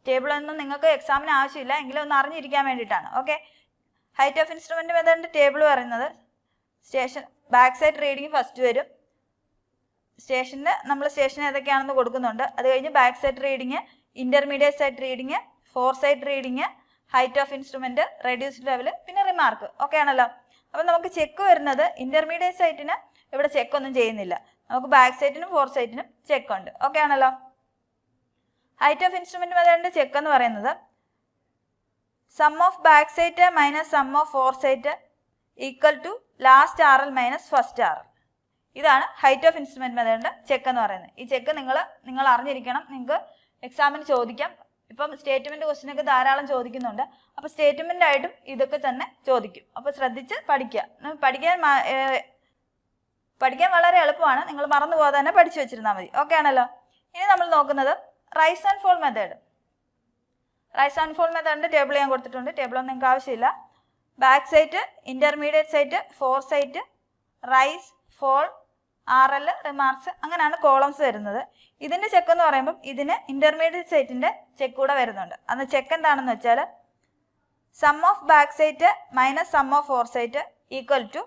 ടേബിളൊന്നും നിങ്ങൾക്ക് എക്സാമിന് ആവശ്യമില്ല, എങ്കിലും ഒന്ന് അറിഞ്ഞിരിക്കാൻ വേണ്ടിയിട്ടാണ്. ഓക്കെ. ഹൈറ്റ് ഓഫ് ഇൻസ്ട്രുമെന്റ് മെത്തേഡിന്റെ ടേബിൾ പറയുന്നത് station back side reading first വരും. സ്റ്റേഷൻ ഏതൊക്കെയാണെന്ന് കൊടുക്കുന്നുണ്ട്. അത് കഴിഞ്ഞ് back side reading, intermediate side reading, fore side reading, height of instrument, reduced level, പിന്നെ റിമാർക്ക്. ഓക്കെ ആണല്ലോ? അപ്പം നമുക്ക് ചെക്ക് വരുന്നത് ഇന്റർമീഡിയറ്റ് സൈറ്റിന് ഇവിടെ ചെക്ക് ഒന്നും ചെയ്യുന്നില്ല. നമുക്ക് ബാക്ക് സൈറ്റിനും ഫോർ സൈറ്റിനും ചെക്ക് ഉണ്ട്. ഓക്കെ ആണല്ലോ. ഹൈറ്റ് ഓഫ് ഇൻസ്ട്രുമെന്റ് മെത്തേഡിന്റെ ചെക്ക് എന്ന് പറയുന്നത് sum of back sight minus sum of fore sight equal to last RL minus first RL. ഇതാണ് ഹൈറ്റ് ഓഫ് ഇൻസ്ട്രുമെന്റ് മെത്തേഡിന്റെ ചെക്ക് എന്ന് പറയുന്നത്. ഈ ചെക്ക് നിങ്ങൾ അറിഞ്ഞിരിക്കണം. നിങ്ങൾക്ക് എക്സാമിന് ചോദിക്കാം. ഇപ്പം സ്റ്റേറ്റ്മെന്റ് ക്വസ്റ്റ്യൻ ഒക്കെ ധാരാളം ചോദിക്കുന്നുണ്ട്. അപ്പോൾ സ്റ്റേറ്റ്മെന്റ് ആയിട്ടും ഇതൊക്കെ തന്നെ ചോദിക്കും. അപ്പോൾ ശ്രദ്ധിച്ച് പഠിക്കുക. പഠിക്കാൻ വളരെ എളുപ്പമാണ്. നിങ്ങൾ മറന്നു പോകാതെ തന്നെ പഠിച്ചു വെച്ചിരുന്നാൽ മതി. ഓക്കെ ആണല്ലോ. ഇനി നമ്മൾ നോക്കുന്നത് rise and fall method. Rise and fall മെത്തേഡിന്റെ ടേബിൾ ഞാൻ കൊടുത്തിട്ടുണ്ട്. ടേബിളൊന്നും നിങ്ങൾക്ക് ആവശ്യമില്ല. Back sight, intermediate sight, fore sight, rise, fall, RL, remarks, അങ്ങനെയാണ് കോളംസ് വരുന്നത്. ഇതിന്റെ ചെക്ക് എന്ന് പറയുമ്പോൾ ഇതിന് ഇന്റർമീഡിയറ്റ് സൈറ്റിന്റെ ചെക്ക് കൂടെ വരുന്നുണ്ട്. അന്ന് ചെക്ക് എന്താണെന്ന് വെച്ചാൽ sum of back sight minus sum of fore sight equal to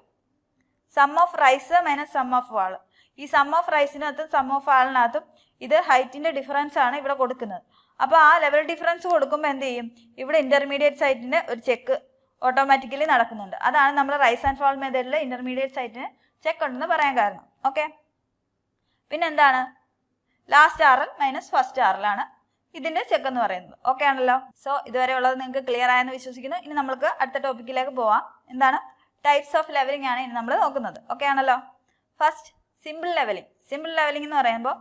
sum of rise minus sum of fall. ഈ സം ഓഫ് റൈസിനകത്തും സം ഓഫ് വാളിനകത്തും ഇത് ഹൈറ്റിന്റെ ഡിഫറൻസ് ആണ് ഇവിടെ കൊടുക്കുന്നത്. അപ്പോൾ ആ ലെവൽ ഡിഫറൻസ് കൊടുക്കുമ്പോൾ എന്ത് ചെയ്യും? ഇവിടെ ഇന്റർമീഡിയറ്റ് സൈറ്റിന്റെ ഒരു ചെക്ക് ഓട്ടോമാറ്റിക്കലി നടക്കുന്നുണ്ട്. അതാണ് നമ്മൾ റൈസ് ആൻഡ് ഫോൾ മെത്തേഡിൽ ഇന്റർമീഡിയറ്റ് സൈറ്റിന് ചെക്ക് ഉണ്ടെന്ന് പറയാൻ കാരണം. ഓക്കെ. പിന്നെന്താണ്? Last RL minus first RL ആണ് ഇതിന്റെ ചെക്ക് എന്ന് പറയുന്നത്. ഓക്കെ ആണല്ലോ. സോ ഇതുവരെ ഉള്ളത് നിങ്ങൾക്ക് ക്ലിയർ ആയെന്ന് വിശ്വസിക്കുന്നു. ഇനി നമുക്ക് അടുത്ത ടോപ്പിക്കിലേക്ക് പോവാം. എന്താണ്? ടൈപ്സ് ഓഫ് ലെവലിംഗ് ആണ് ഇനി നമ്മൾ നോക്കുന്നത്. ഓക്കെ ആണല്ലോ. First, simple leveling. Simple leveling എന്ന് പറയുമ്പോൾ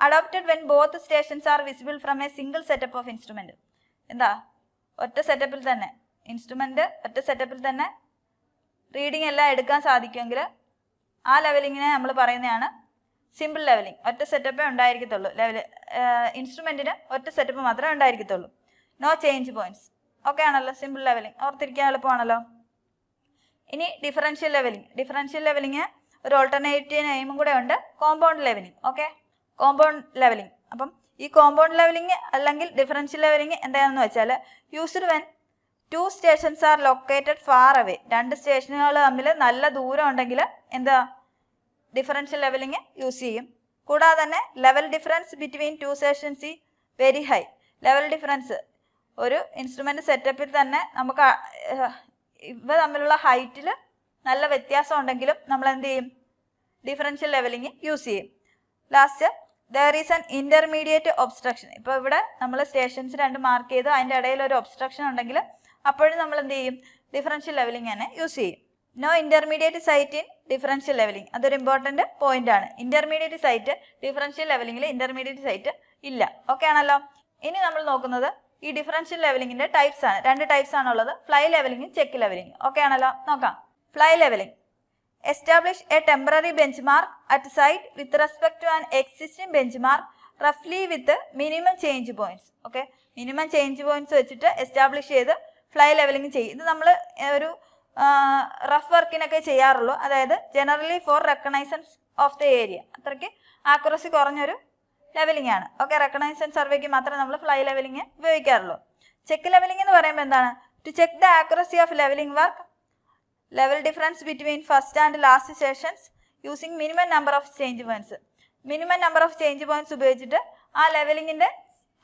adopted when both stations are visible from a single setup of instrument. എന്താ? ഒറ്റ സെറ്റപ്പിൽ തന്നെ ഇൻസ്ട്രുമെന്റ് ഒറ്റ സെറ്റപ്പിൽ തന്നെ റീഡിംഗ് എല്ലാം എടുക്കാൻ സാധിക്കുമെങ്കിൽ ആ ലെവലിങ്ങിനെ നമ്മൾ പറയുന്നതാണ് സിമ്പിൾ ലെവലിംഗ്. ഒറ്റ സെറ്റപ്പേ ഉണ്ടായിരിക്കത്തുള്ളൂ. ഇൻസ്ട്രുമെന്റിന് ഒറ്റ സെറ്റപ്പ് മാത്രമേ ഉണ്ടായിരിക്കത്തുള്ളൂ. No change points. ഓക്കെ ആണല്ലോ. സിമ്പിൾ ലെവലിംഗ് ഓർത്തിരിക്കാൻ എളുപ്പമാണല്ലോ. ഇനി ഡിഫറൻഷ്യൽ ലെവലിംഗ്. ഡിഫറൻഷ്യൽ ലെവലിംഗ് ഒരു ഓൾട്ടർനേറ്റീവ് നെയിമും കൂടെ ഉണ്ട്, compound levelling. Okay, compound levelling. അപ്പം ഈ കോമ്പൗണ്ട് ലെവലിംഗ് അല്ലെങ്കിൽ ഡിഫറൻഷ്യൽ ലെവലിംഗ് എന്താണെന്ന് വെച്ചാൽ used when two stations are located far away. രണ്ട് സ്റ്റേഷനുകൾ തമ്മിൽ നല്ല ദൂരം ഉണ്ടെങ്കിൽ എന്താ? ഡിഫറൻഷ്യൽ ലെവലിംഗ് യൂസ് ചെയ്യും. കൂടാതെ തന്നെ level difference between two stations ഈ വെരി ഹൈ. ലെവൽ ഡിഫറൻസ് ഒരു ഇൻസ്ട്രുമെന്റ് സെറ്റപ്പിൽ തന്നെ നമുക്ക് ഇവ തമ്മിലുള്ള ഹൈറ്റിൽ നല്ല വ്യത്യാസം ഉണ്ടെങ്കിലും നമ്മൾ എന്ത് ചെയ്യും? ഡിഫറൻഷ്യൽ ലെവലിംഗ് യൂസ് ചെയ്യും. Last, there is an intermediate obstruction. ഇപ്പോൾ ഇവിടെ നമ്മൾ സ്റ്റേഷൻസ് രണ്ട് മാർക്ക് ചെയ്ത് അതിൻ്റെ ഇടയിൽ ഒരു ഒബ്സ്ട്രക്ഷൻ ഉണ്ടെങ്കിൽ അപ്പോഴും നമ്മൾ എന്ത് ചെയ്യും? ഡിഫറൻഷ്യൽ ലെവലിംഗ് തന്നെ യൂസ് ചെയ്യും. No intermediate sight in differential levelling. അതൊരു ഇമ്പോർട്ടൻറ്റ് പോയിന്റ് ആണ്. ഇന്റർമീഡിയറ്റ് സൈറ്റ് ഡിഫറൻഷ്യൽ ലെവലിംഗിൽ ഇന്റർമീഡിയറ്റ് സൈറ്റ് ഇല്ല. ഓക്കെ ആണല്ലോ. ഇനി നമ്മൾ നോക്കുന്നത് ഈ ഡിഫറൻഷ്യൽ ലെവലിംഗിന്റെ ടൈപ്സ് ആണ്. രണ്ട് ടൈപ്സ് ആണുള്ളത്, ഫ്ലൈ ലെവലിംഗും ചെക്ക് ലെവലിംഗും. ഓക്കെ ആണല്ലോ. നോക്കാം. Fly levelling. Establish A temporary benchmark at sight with respect to an existing benchmark റഫ്ലി with minimum change points. Okay, minimum change points വെച്ചിട്ട് എസ്റ്റാബ്ലിഷ് ചെയ്ത് ഫ്ലൈ ലെവലിംഗ് ചെയ്യും. ഇത് നമ്മൾ ഒരു റഫ് വർക്കിനൊക്കെ ചെയ്യാറുള്ളൂ. അതായത് generally four reconnaissance of the area. അത്രയ്ക്ക് ആക്യുറസി കുറഞ്ഞൊരു ലെവലിംഗ് ആണ്. ഓക്കെ, റെക്കഗ്നൈസൻ സർവേക്ക് മാത്രമേ നമ്മൾ ഫ്ലൈ ലെവലിംഗ് ഉപയോഗിക്കാറുള്ളൂ. ചെക്ക് ലെവലിംഗ് എന്ന് പറയുമ്പോൾ എന്താണ്? To check the accuracy of leveling work, level difference between first and last sessions using minimum number of change points. Minimum number of change points ഉപയോഗിച്ചിട്ട് ആ ലെവലിംഗിന്റെ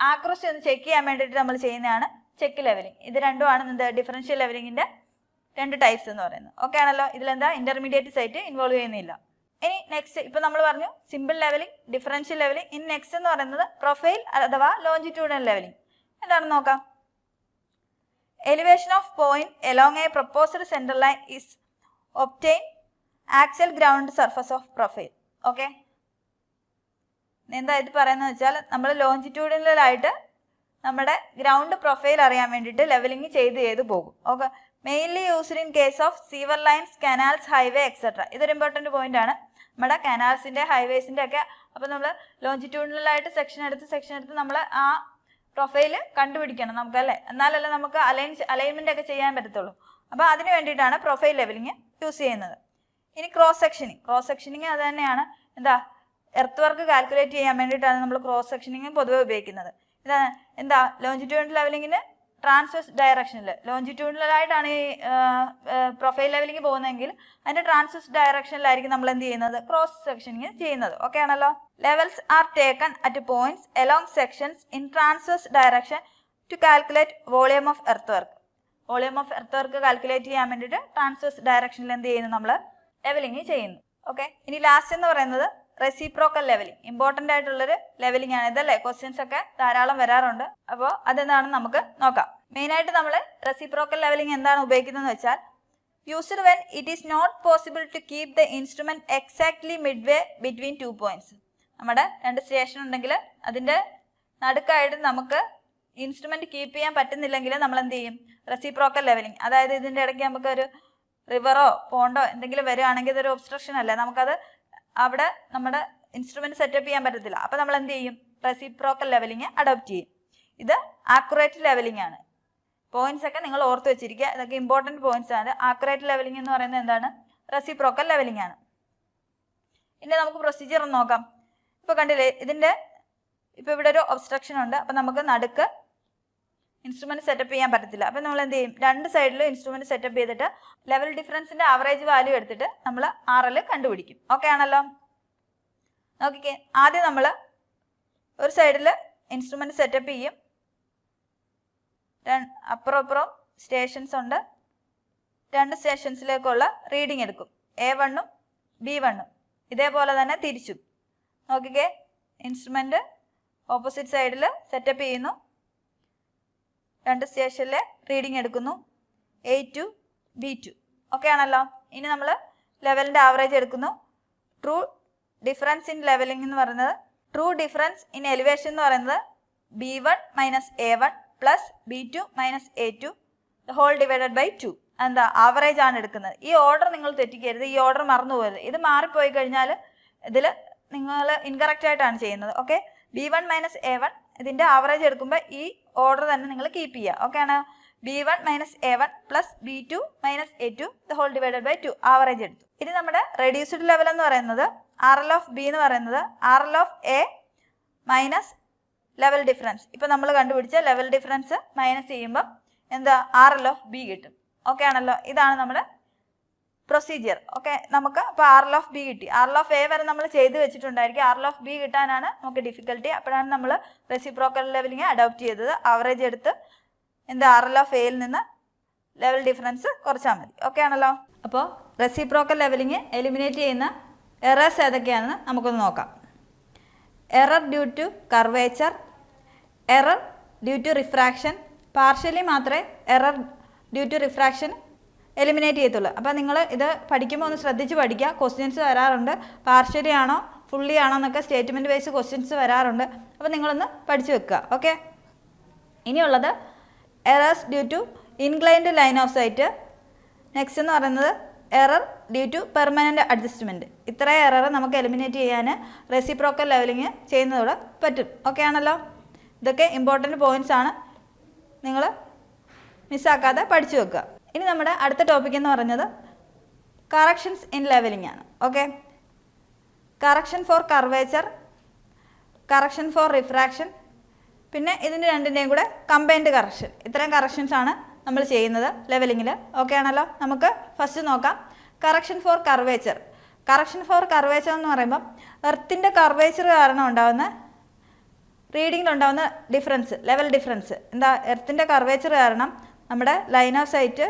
ആക്യുറസി ഒന്ന് ചെക്ക് ചെയ്യാൻ വേണ്ടിയിട്ട് നമ്മൾ ചെയ്യുന്നതാണ് ചെക്ക് ലെവലിംഗ്. ഇത് രണ്ടുമാണ് എന്ത്? ഡിഫറൻഷ്യൽ ലെവലിംഗിന്റെ രണ്ട് ടൈപ്സ് എന്ന് പറയുന്നത്. ഓക്കെ ആണല്ലോ. ഇതിലെന്താ? ഇന്റർമീഡിയറ്റ് സൈറ്റ് ഇൻവോൾവ് ചെയ്യുന്നില്ല. ഇനി നെക്സ്റ്റ്, ഇപ്പൊ നമ്മൾ പറഞ്ഞു സിമ്പിൾ ലെവലിംഗ്, ഡിഫറൻഷ്യൽ ലെവലിംഗ്. ഇനി നെക്സ്റ്റ് എന്ന് പറയുന്നത് പ്രൊഫൈൽ അഥവാ ലോഞ്ചിറ്റ്യൂഡൽ ലെവലിംഗ്. എന്താണെന്ന് നോക്കാം. Elevation of point along A proposed centre line is obtain actual ground surface of profile. Okay, എന്താ ഇത് പറയുന്നത് വെച്ചാൽ നമ്മൾ ലോഞ്ചിറ്റ്യൂഡിനലായിട്ട് നമ്മുടെ ഗ്രൗണ്ട് പ്രൊഫൈൽ അറിയാൻ വേണ്ടിയിട്ട് ലെവലിംഗ് ചെയ്ത് പോകും. Okay, mainly used in case of sewer lines, canals, highway etcetera. ഇതൊരു ഇമ്പോർട്ടൻറ്റ് പോയിന്റ് ആണ്. നമ്മുടെ കനാൽസിൻ്റെ ഹൈവേസിൻ്റെ ഒക്കെ. അപ്പോൾ നമ്മൾ ലോഞ്ചിറ്റ്യൂഡിനലായിട്ട് സെക്ഷൻ എടുത്ത് നമ്മൾ ആ പ്രൊഫൈൽ കണ്ടുപിടിക്കണം നമുക്കല്ലേ, എന്നാലല്ലേ നമുക്ക് അലൈൻമെൻ്റ് ഒക്കെ ചെയ്യാൻ പറ്റത്തുള്ളൂ. അപ്പോൾ അതിന് വേണ്ടിയിട്ടാണ് പ്രൊഫൈൽ ലെവലിംഗ് യൂസ് ചെയ്യുന്നത്. ഇനി ക്രോസ് സെക്ഷനിങ് അത് തന്നെയാണ്. എന്താ? എർത്ത് വർക്ക് കാൽക്കുലേറ്റ് ചെയ്യാൻ വേണ്ടിയിട്ടാണ് നമ്മൾ ക്രോസ് സെക്ഷനിങ് പൊതുവെ ഉപയോഗിക്കുന്നത്. ഇതാണ് എന്താ? ലോഞ്ചിറ്റ്യൂഡൽ ലെവലിങ്ങിന് ട്രാൻസ്വേഴ്സ് ഡയറക്ഷനിൽ ലോഞ്ചിറ്റ്യൂഡിനലായിട്ടാണ് ഈ പ്രൊഫൈൽ ലെവലിംഗ് പോകുന്നതെങ്കിൽ അതിൻ്റെ ട്രാൻസ്വേഴ്സ് ഡയറക്ഷനിലായിരിക്കും നമ്മൾ എന്ത് ചെയ്യുന്നത്? ക്രോസ് സെക്ഷനിങ് ചെയ്യുന്നത്. ഓക്കെ ആണല്ലോ. Levels are taken at points along sections in transverse direction to calculate volume of earth work. Volume of earth work calculate ചെയ്യാൻ വേണ്ടിയിട്ട് ട്രാൻസ്വേഴ്സ് ഡയറക്ഷനിൽ എന്ത് ചെയ്യുന്നു? നമ്മൾ ലെവലിംഗ് ചെയ്യുന്നു. ഓക്കെ, ഇനി ലാസ്റ്റ് എന്ന് പറയുന്നത് റെസിപ്രോക്കൽ ലെവലിംഗ്. ഇമ്പോർട്ടൻ്റ് ആയിട്ടുള്ളൊരു ലെവലിംഗ് ആണ് ഇതല്ലേ. ക്വസ്റ്റ്യൻസ് ഒക്കെ ധാരാളം വരാറുണ്ട്. അപ്പോൾ അതെന്താണെന്ന് നമുക്ക് നോക്കാം. മെയിനായിട്ട് നമ്മൾ റെസിപ്രോക്കൽ ലെവലിംഗ് എന്താണ് ഉപയോഗിക്കുന്നതെന്ന് വെച്ചാൽ used when it is not possible to keep the instrument exactly mid way between 2 points. നമ്മുടെ 2 സ്റ്റേഷൻ ഉണ്ടെങ്കിൽ അതിൻ്റെ നടുക്കായിട്ട് നമുക്ക് ഇൻസ്ട്രുമെന്റ് കീപ്പ് ചെയ്യാൻ പറ്റുന്നില്ലെങ്കിൽ നമ്മൾ എന്ത് ചെയ്യും? Reciprocal leveling. അതായത് ഇതിൻ്റെ ഇടയ്ക്ക് നമുക്കൊരു റിവറോ പോണ്ടോ എന്തെങ്കിലും വരികയാണെങ്കിൽ ഇതൊരു ഒബ്സ്ട്രക്ഷൻ അല്ലേ, നമുക്കത് അവിടെ നമ്മുടെ ഇൻസ്ട്രുമെന്റ് സെറ്റപ്പ് ചെയ്യാൻ പറ്റത്തില്ല. അപ്പോൾ നമ്മൾ എന്ത് ചെയ്യും? റെസിപ്രോക്കൽ ലെവലിംഗ് അഡോപ്റ്റ് ചെയ്യും. ഇത് ആക്യുറേറ്റ് ലെവലിംഗ് ആണ്. പോയിന്റ്സ് ഒക്കെ നിങ്ങൾ ഓർത്ത് വെച്ചിരിക്കുക, ഇതൊക്കെ ഇമ്പോർട്ടൻറ്റ് പോയിന്റ്സ് ആണ്. ആക്യുറേറ്റ് ലെവലിംഗ് എന്ന് പറയുന്നത് എന്താണ്? റെസിപ്രോക്കൽ ലെവലിംഗ് ആണ്. ഇനി നമുക്ക് പ്രൊസീജിയർ ഒന്ന് നോക്കാം. ഇപ്പോൾ കണ്ടില്ലേ, ഇപ്പോൾ ഇവിടെ ഒരു ഒബ്സ്ട്രക്ഷൻ ഉണ്ട്. അപ്പോൾ നമുക്ക് നടുക്ക് ഇൻസ്ട്രുമെന്റ് സെറ്റപ്പ് ചെയ്യാൻ പറ്റത്തില്ല. അപ്പോൾ നമ്മൾ എന്ത് ചെയ്യും? 2 സൈഡിലും ഇൻസ്ട്രുമെന്റ് സെറ്റപ്പ് ചെയ്തിട്ട് ലെവൽ ഡിഫറൻസിന്റെ ആവറേജ് വാല്യൂ എടുത്തിട്ട് നമ്മൾ RL കണ്ടുപിടിക്കും. ഓക്കെ ആണല്ലോ? നോക്കിക്കേ, ആദ്യം നമ്മൾ ഒരു സൈഡിൽ ഇൻസ്ട്രുമെന്റ് സെറ്റപ്പ് ചെയ്യും. അപ്പുറം സ്റ്റേഷൻസ് ഉണ്ട്. 2 സ്റ്റേഷൻസിലേക്കുള്ള റീഡിംഗ് എടുക്കും. A1ഉം B1ഉം. ഇതേപോലെ തന്നെ തിരിച്ചും. നോക്കിക്കേ, ഇൻസ്ട്രുമെന്റ് ഓപ്പോസിറ്റ് സൈഡിൽ സെറ്റപ്പ് ചെയ്യുന്നു. 2 സ്റ്റേഷനിലെ റീഡിംഗ് എടുക്കുന്നു. A2 B2. ഓക്കെ ആണല്ലോ? ഇനി നമ്മൾ ലെവലിൻ്റെ ആവറേജ് എടുക്കുന്നു. ട്രൂ ഡിഫറൻസ് ഇൻ ലെവലിംഗ് എന്ന് പറയുന്നത്, ട്രൂ ഡിഫറൻസ് ഇൻ എലിവേഷൻ എന്ന് പറയുന്നത് B1 minus A1 plus B2 minus A2 whole divided by 2. എന്താ? ആവറേജ് ആണ് എടുക്കുന്നത്. ഈ ഓർഡർ നിങ്ങൾ തെറ്റിക്കരുത്, ഈ ഓർഡർ മറന്നു പോകരുത്. ഇത് മാറിപ്പോയി കഴിഞ്ഞാൽ ഇതിൽ നിങ്ങൾ ഇൻകറക്റ്റ് ആയിട്ടാണ് ചെയ്യുന്നത്. ഓക്കെ, B1 മൈനസ് A1 ഇതിൻ്റെ ആവറേജ് എടുക്കുമ്പോൾ ഈ ഓർഡർ തന്നെ നിങ്ങൾ കീപ്പ് ചെയ്യുക. ഓക്കെ ആണ്? B1 minus A1 plus B2 minus A2 whole divided by 2 average എടുത്തു. ഇനി നമ്മുടെ റെഡ്യൂസ്ഡ് ലെവൽ എന്ന് പറയുന്നത് RL ഓഫ് B എന്ന് പറയുന്നത് RL of A minus level difference. ഇപ്പോൾ നമ്മൾ കണ്ടുപിടിച്ച ലെവൽ ഡിഫറൻസ് മൈനസ് ചെയ്യുമ്പോൾ എന്താ? RL ഓഫ് B കിട്ടും. ഓക്കെ ആണല്ലോ? ഇതാണ് നമ്മുടെ പ്രൊസീജിയർ. ഓക്കെ, നമുക്ക് അപ്പോൾ RL ഓഫ് B കിട്ടി. RL ഓഫ് A വരെ നമ്മൾ ചെയ്ത് വെച്ചിട്ടുണ്ടായിരിക്കും. RL ഓഫ് B കിട്ടാനാണ് നമുക്ക് ഡിഫിക്കൽട്ടി. അപ്പോഴാണ് നമ്മൾ റെസിപ്രോക്കൽ ലെവലിംഗ് അഡോപ്റ്റ് ചെയ്തത്. ആവറേജ് എടുത്ത് എന്താ? RL ഓഫ് Aയിൽ നിന്ന് ലെവൽ ഡിഫറൻസ് കുറച്ചാൽ മതി. ഓക്കെ ആണല്ലോ? അപ്പോൾ റെസിപ്രോക്കൽ ലെവലിംഗ് എലിമിനേറ്റ് ചെയ്യുന്ന എറേഴ്സ് ഏതൊക്കെയാണെന്ന് നമുക്കൊന്ന് നോക്കാം. Error due to curvature, error due to refraction. Partially മാത്രമേ error due to refraction eliminate ചെയ്യത്തുള്ളൂ. അപ്പോൾ നിങ്ങൾ ഇത് പഠിക്കുമ്പോൾ ഒന്ന് ശ്രദ്ധിച്ച് പഠിക്കുക. ക്വസ്റ്റ്യൻസ് വരാറുണ്ട്. പാർഷ്യലി ആണോ ഫുള്ളി ആണോ എന്നൊക്കെ സ്റ്റേറ്റ്മെൻറ്റ് വൈസ് ക്വസ്റ്റ്യൻസ് വരാറുണ്ട്. അപ്പോൾ നിങ്ങളൊന്ന് പഠിച്ചു വെക്കുക. ഓക്കെ, ഇനിയുള്ളത് errors due to inclined line of sight. Next എന്ന് പറയുന്നത് error due to permanent adjustment. ഇത്രയും എറർ നമുക്ക് എലിമിനേറ്റ് ചെയ്യാൻ റെസിപ്രോക്കൽ ലെവലിംഗ് ചെയ്യുന്നതോടെ പറ്റും. ഓക്കെ ആണല്ലോ? ഇതൊക്കെ ഇമ്പോർട്ടൻറ്റ് പോയിൻറ്റ്സ് ആണ്, നിങ്ങൾ മിസ്സാക്കാതെ പഠിച്ചു വെക്കുക. ഇനി നമ്മുടെ അടുത്ത ടോപ്പിക് എന്ന് പറയുന്നത് കറക്ഷൻസ് ഇൻ ലെവലിംഗ് ആണ്. Okay, correction four curvature, correction four refraction, പിന്നെ ഇതിൻ്റെ രണ്ടിൻ്റെയും കൂടെ കമ്പൈൻഡ് കറക്ഷൻ. ഇത്രയും കറക്ഷൻസ് ആണ് നമ്മൾ ചെയ്യുന്നത് ലെവലിങ്ങിൽ. ഓക്കെ ആണല്ലോ? നമുക്ക് ഫസ്റ്റ് നോക്കാം correction four curvature. Correction four curvature എന്ന് പറയുമ്പം എർത്തിൻ്റെ കർവേച്ചർ കാരണം ഉണ്ടാകുന്ന റീഡിങ്ങിലുണ്ടാകുന്ന ഡിഫറൻസ്, ലെവൽ ഡിഫറൻസ്. എന്താ? എർത്തിൻ്റെ കർവേച്ചർ കാരണം നമ്മുടെ ലൈൻ ഓഫ് സൈറ്റ്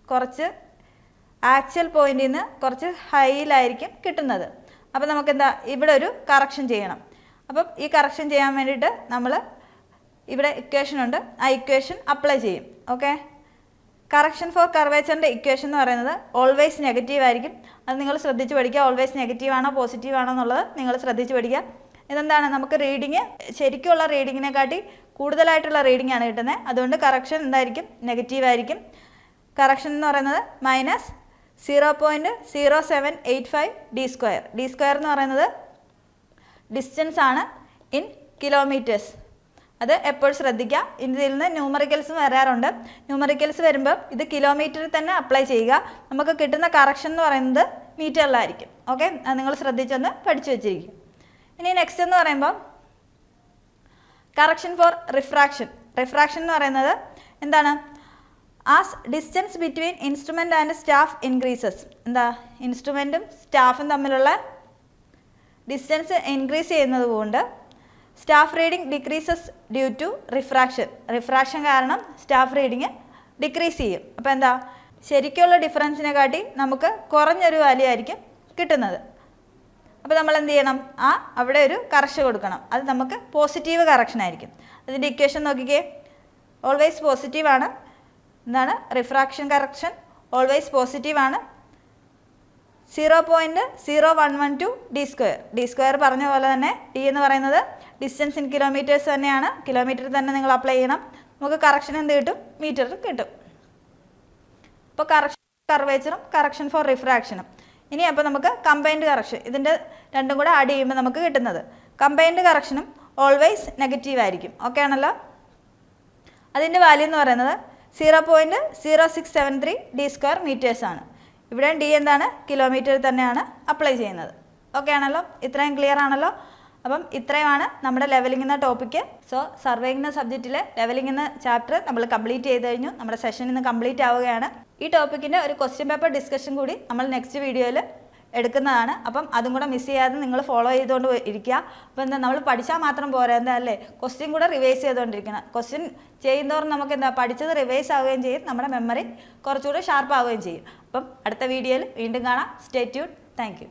കുറച്ച് ആക്ച്വൽ പോയിന്റിൽ നിന്ന് കുറച്ച് ഹൈയിലായിരിക്കും കിട്ടുന്നത്. അപ്പോൾ നമുക്കെന്താ? ഇവിടെ ഒരു കറക്ഷൻ ചെയ്യണം. അപ്പം ഈ കറക്ഷൻ ചെയ്യാൻ വേണ്ടിയിട്ട് നമ്മൾ ഇവിടെ ഇക്വേഷൻ ഉണ്ട്, ആ ഇക്വേഷൻ അപ്ലൈ ചെയ്യും. ഓക്കെ, കറക്ഷൻ ഫോർ കർവേച്ചറിൻ്റെ ഇക്വേഷൻ എന്ന് പറയുന്നത് ഓൾവേസ് നെഗറ്റീവ് ആയിരിക്കും. അത് നിങ്ങൾ ശ്രദ്ധിച്ച് പഠിക്കുക. ഓൾവേസ് നെഗറ്റീവ് ആണോ പോസിറ്റീവ് ആണോ എന്നുള്ളത് നിങ്ങൾ ശ്രദ്ധിച്ച് പഠിക്കുക. ഇതെന്താണ്? നമുക്ക് റീഡിങ് ശരിക്കുള്ള റീഡിങ്ങിനെക്കാട്ടി കൂടുതലായിട്ടുള്ള റീഡിംഗ് ആണ് കിട്ടുന്നത്. അതുകൊണ്ട് കറക്ഷൻ എന്തായിരിക്കും? നെഗറ്റീവ് ആയിരിക്കും. കറക്ഷൻ എന്ന് പറയുന്നത് മൈനസ് 0.0785 d². d² എന്ന് പറയുന്നത് ഡിസ്റ്റൻസ് ആണ് ഇൻ കിലോമീറ്റേഴ്സ്. അത് എപ്പോഴും ശ്രദ്ധിക്കുക. ഇതിൽ നിന്ന് ന്യൂമറിക്കൽസ് വരാറുണ്ട്. ന്യൂമറിക്കൽസ് വരുമ്പോൾ ഇത് കിലോമീറ്ററിൽ തന്നെ അപ്ലൈ ചെയ്യുക. നമുക്ക് കിട്ടുന്ന കറക്ഷൻ എന്ന് പറയുന്നത് മീറ്ററിലായിരിക്കും. ഓക്കെ, അത് നിങ്ങൾ ശ്രദ്ധിച്ചൊന്ന് പഠിച്ചു വെച്ചിരിക്കും. ഇനി നെക്സ്റ്റ് എന്ന് പറയുമ്പോൾ കറക്ഷൻ ഫോർ റിഫ്രാക്ഷൻ. റിഫ്രാക്ഷൻ എന്ന് പറയുന്നത് എന്താണ്? As distance between instrument and staff increases. എന്താ? ഇൻസ്ട്രുമെൻറ്റും സ്റ്റാഫും തമ്മിലുള്ള ഡിസ്റ്റൻസ് ഇൻക്രീസ് ചെയ്യുന്നത് കൊണ്ട് staff reading decreases due to refraction. Refraction കാരണം സ്റ്റാഫ് റീഡിങ് ഡിക്രീസ് ചെയ്യും. അപ്പോൾ എന്താ? ശരിക്കുള്ള ഡിഫറൻസിനെ കാട്ടി നമുക്ക് കുറഞ്ഞൊരു വാല്യൂ ആയിരിക്കും കിട്ടുന്നത്. അപ്പോൾ നമ്മൾ എന്ത് ചെയ്യണം, അവിടെ ഒരു കറക്ഷൻ കൊടുക്കണം. അത് നമുക്ക് പോസിറ്റീവ് കറക്ഷൻ ആയിരിക്കും. അതിൻ്റെ ഇക്വേഷൻ നോക്കിക്കേ, ഓൾവേസ് പോസിറ്റീവാണ്. എന്താണ് റിഫ്രാക്ഷൻ കറക്ഷൻ? ഓൾവേസ് പോസിറ്റീവാണ്. 0.0112 d². d² പറഞ്ഞ പോലെ തന്നെ d എന്ന് പറയുന്നത് ഡിസ്റ്റൻസ് ഇൻ കിലോമീറ്റേഴ്സ് തന്നെയാണ്. കിലോമീറ്റർ തന്നെ നിങ്ങൾ അപ്ലൈ ചെയ്യണം. നമുക്ക് കറക്ഷൻ എന്ത് കിട്ടും? മീറ്ററിൽ കിട്ടും. അപ്പോൾ കറക്ഷൻ കർവേച്ചറും കറക്ഷൻ ഫോർ റിഫ്രാക്ഷനും. ഇനി അപ്പോൾ നമുക്ക് കമ്പൈൻഡ് കറക്ഷൻ, ഇതിൻ്റെ രണ്ടും കൂടെ ആഡ് ചെയ്യുമ്പോൾ നമുക്ക് കിട്ടുന്നത് കമ്പൈൻഡ് കറക്ഷനും ഓൾവേസ് നെഗറ്റീവ് ആയിരിക്കും. ഓക്കെ ആണല്ലോ? അതിൻ്റെ വാല്യൂ എന്ന് പറയുന്നത് 0.0673 d² മീറ്റേഴ്സ് ആണ്. ഇവിടെ ഡി എന്താണ്? കിലോമീറ്റർ തന്നെയാണ് അപ്ലൈ ചെയ്യുന്നത്. ഓക്കെ ആണല്ലോ? ഇത്രയും ക്ലിയർ ആണല്ലോ? അപ്പം ഇത്രയുമാണ് നമ്മുടെ ലെവലിംഗ് എന്ന ടോപ്പിക്ക്. സോ സർവേയിങ് എന്ന സബ്ജക്റ്റിലെ ലെവലിംഗ് എന്ന ചാപ്റ്റർ നമ്മൾ കംപ്ലീറ്റ് ചെയ്ത് കഴിഞ്ഞു. നമ്മുടെ സെഷൻ ഇന്ന് കംപ്ലീറ്റ് ആവുകയാണ്. ഈ ടോപ്പിക്കിൻ്റെ ഒരു ക്വസ്റ്റ്യൻ പേപ്പർ ഡിസ്കഷൻ കൂടി നമ്മൾ നെക്സ്റ്റ് വീഡിയോയിൽ എടുക്കുന്നതാണ്. അപ്പം അതും കൂടെ മിസ് ചെയ്യാതെ നിങ്ങൾ ഫോളോ ചെയ്തുകൊണ്ട് ഇരിക്കുക. അപ്പോൾ എന്താ, നമ്മൾ പഠിച്ചാൽ മാത്രം പോരാ, എന്താ അല്ലേ, ക്വസ്റ്റ്യൻ കൂടെ റിവൈസ് ചെയ്തുകൊണ്ടിരിക്കണം. ക്വസ്റ്റ്യൻ ചെയ്യുന്നതോറും നമുക്ക് എന്താ പഠിച്ചത് റിവൈസ് ആവുകയും ചെയ്യും, നമ്മുടെ മെമ്മറി കുറച്ചുകൂടി ഷാർപ്പ് ആവുകയും ചെയ്യും. അപ്പം അടുത്ത വീഡിയോയിൽ വീണ്ടും കാണാം. Stay tune. Thank you.